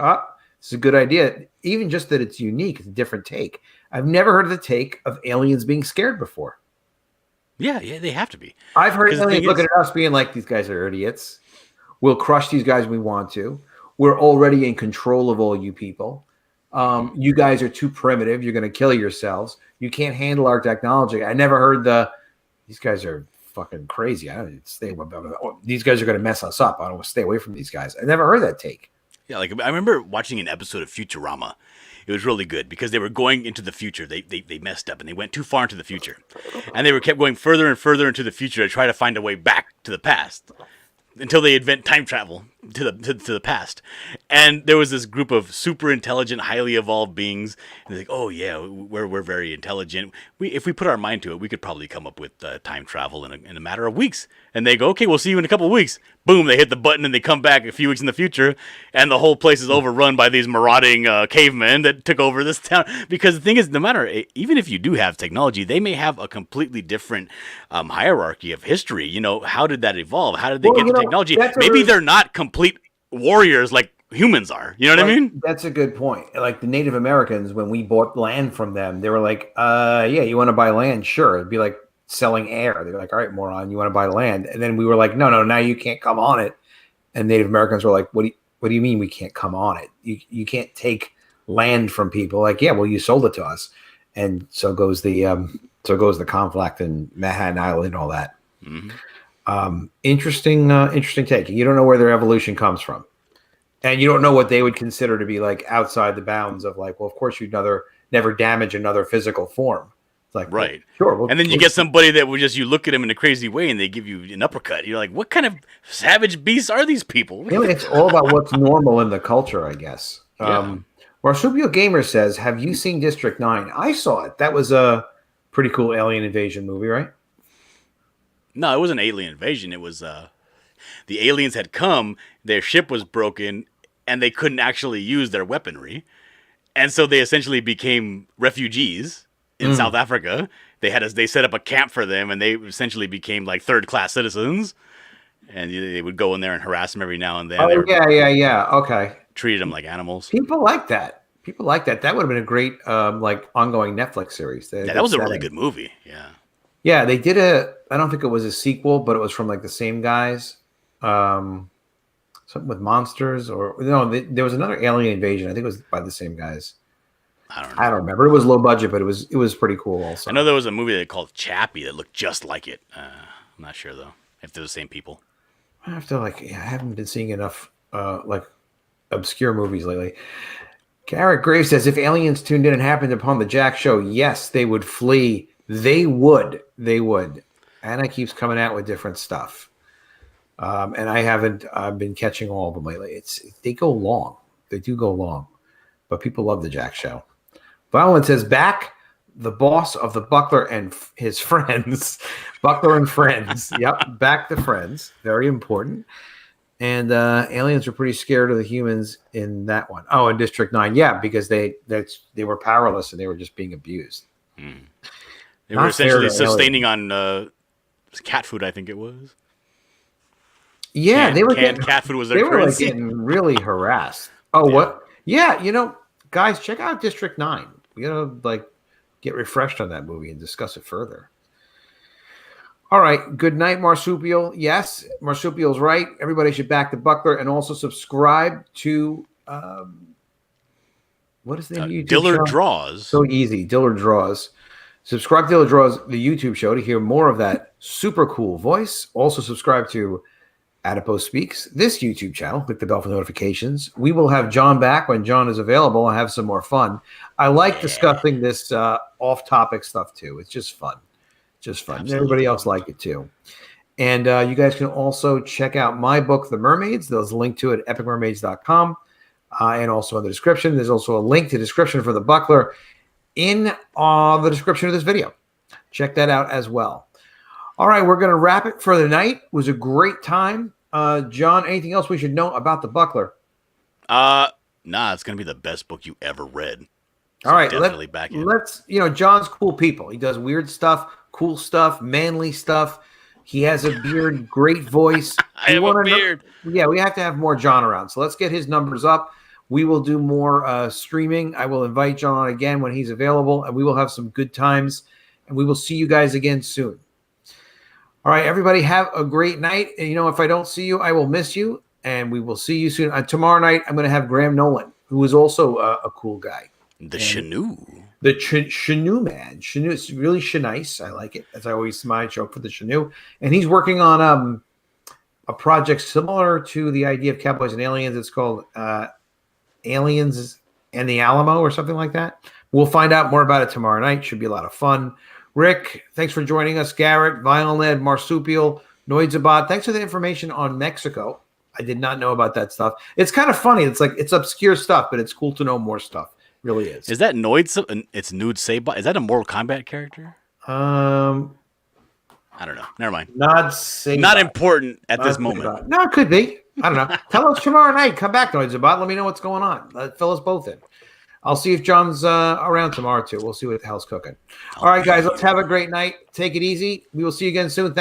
it's a good idea. Even just that it's unique, it's a different take. I've never heard of the take of aliens being scared before. Yeah, they have to be. I've heard aliens looking at us being like, these guys are idiots. We'll crush these guys when we want to. We're already in control of all you people. You guys are too primitive. You're going to kill yourselves. You can't handle our technology. I never heard these guys are fucking crazy. I don't stay away. These guys are going to mess us up. I don't want to stay away from these guys. I never heard that take. Yeah, like I remember watching an episode of Futurama. It was really good because they were going into the future. They messed up and they went too far into the future. And they kept going further and further into the future to try to find a way back to the past. Until they invent time travel to the past. And there was this group of super intelligent, highly evolved beings. And they're like, oh, yeah, we're very intelligent. If we put our mind to it, we could probably come up with time travel in a matter of weeks. And they go, okay, we'll see you in a couple of weeks. Boom, they hit the button and they come back a few weeks in the future. And the whole place is overrun by these marauding cavemen that took over this town. Because the thing is, no matter, even if you do have technology, they may have a completely different hierarchy of history. You know, how did that evolve? How did they get the technology? Maybe they're not complete warriors like humans are. You know what I mean? That's a good point. Like the Native Americans, when we bought land from them, they were like, yeah, you want to buy land? Sure. It'd be like selling air. They're like, all right, moron, you want to buy land? And then we were like, no, now you can't come on it. And Native Americans were like, what do you mean we can't come on it? You can't take land from people. Like, yeah, well, you sold it to us, and so goes the conflict in Manhattan Island and all that. Mm-hmm. Interesting take. You don't know where their evolution comes from, and you don't know what they would consider to be like outside the bounds of like. Well, of course, you'd never damage another physical form. It's like, right, well, sure. And then you get somebody that would just, you look at them in a crazy way and they give you an uppercut. You're like, what kind of savage beasts are these people? Really, it's all about what's normal in the culture, I guess. Yeah. Marsupio Gamer says, "Have you seen District 9? I saw it. That was a pretty cool alien invasion movie, right? No, it wasn't alien invasion. It was the aliens had come, their ship was broken, and they couldn't actually use their weaponry. And so they essentially became refugees in South Africa. They set up a camp for them, and they essentially became like third-class citizens. And they would go in there and harass them every now and then. Oh, yeah. Okay. Treated them like animals. People like that. That would have been a great like ongoing Netflix series. That was a really good movie. Yeah. Yeah, they did I don't think it was a sequel, but it was from like the same guys. Something with monsters there was another alien invasion. I think it was by the same guys. I don't remember. It was low budget, but it was pretty cool also. I know there was a movie they called Chappie that looked just like it. I'm not sure though if they're the same people. I have to I haven't been seeing enough like obscure movies lately. Garrett Graves says, if aliens tuned in and happened upon the Jack show, yes, they would flee. They would. Anna keeps coming out with different stuff. And I've been catching all of them lately. They go long. They do go long. But people love the Jack show. Violent says, back the boss of the Buckler and his friends. Buckler and friends. Yep, back the friends. Very important. And aliens were pretty scared of the humans in that one. Oh, in District 9. Yeah, because they were powerless and they were just being abused. They were essentially sustaining on cat food, I think it was. Yeah, cat food was their they were currency. getting really harassed. Oh, yeah. What? Yeah, guys, check out District 9. We gotta get refreshed on that movie and discuss it further. All right. Good night, Marsupial. Yes, Marsupial's right. Everybody should back the Buckler and also subscribe to what is the name of YouTube Dillard show? Draws. So easy. Dillard Draws. Subscribe to Dillard Draws, the YouTube show, to hear more of that super cool voice. Also subscribe to Adipose Speaks, this YouTube channel. Click the bell for notifications. We will have John back when John is available and have some more fun. I like discussing this off-topic stuff too. It's just fun. Absolutely. Everybody else liked it too. And you guys can also check out my book, The Mermaids. There's a link to it at epicmermaids.com. And also in the description. There's also a link to the description for the Buckler in the description of this video. Check that out as well. All right, we're going to wrap it for the night. It was a great time. John, anything else we should know about the Buckler? Nah, it's going to be the best book you ever read. So all right, definitely back in. John's cool people. He does weird stuff, cool stuff, manly stuff. He has a beard, great voice. I have a beard. Yeah, we have to have more John around. So let's get his numbers up. We will do more streaming. I will invite John on again when he's available, and we will have some good times. And we will see you guys again soon. All right, everybody, have a great night. And, if I don't see you, I will miss you. And we will see you soon. Tomorrow night, I'm going to have Graham Nolan, who is also a cool guy. The Chenoo. The Chenoo man. Chenoo is really nice. I like it. As I always my joke for the Chenoo. And he's working on a project similar to the idea of Cowboys and Aliens. It's called Aliens and the Alamo or something like that. We'll find out more about it tomorrow night. Should be a lot of fun. Rick, thanks for joining us. Garrett, Violent, Marsupial, Noidzabot, thanks for the information on Mexico. I did not know about that stuff. It's kind of funny. It's obscure stuff, but it's cool to know more stuff. It really is. Is that Noid? It's Nude Sabot. Is that a Mortal Kombat character? I don't know. Never mind. Not important at this moment. No, it could be. I don't know. Tell us tomorrow night. Come back, Noidzabot. Let me know what's going on. Fill us both in. I'll see if John's around tomorrow, too. We'll see what the hell's cooking. All right, guys, let's have a great night. Take it easy. We will see you again soon. Thank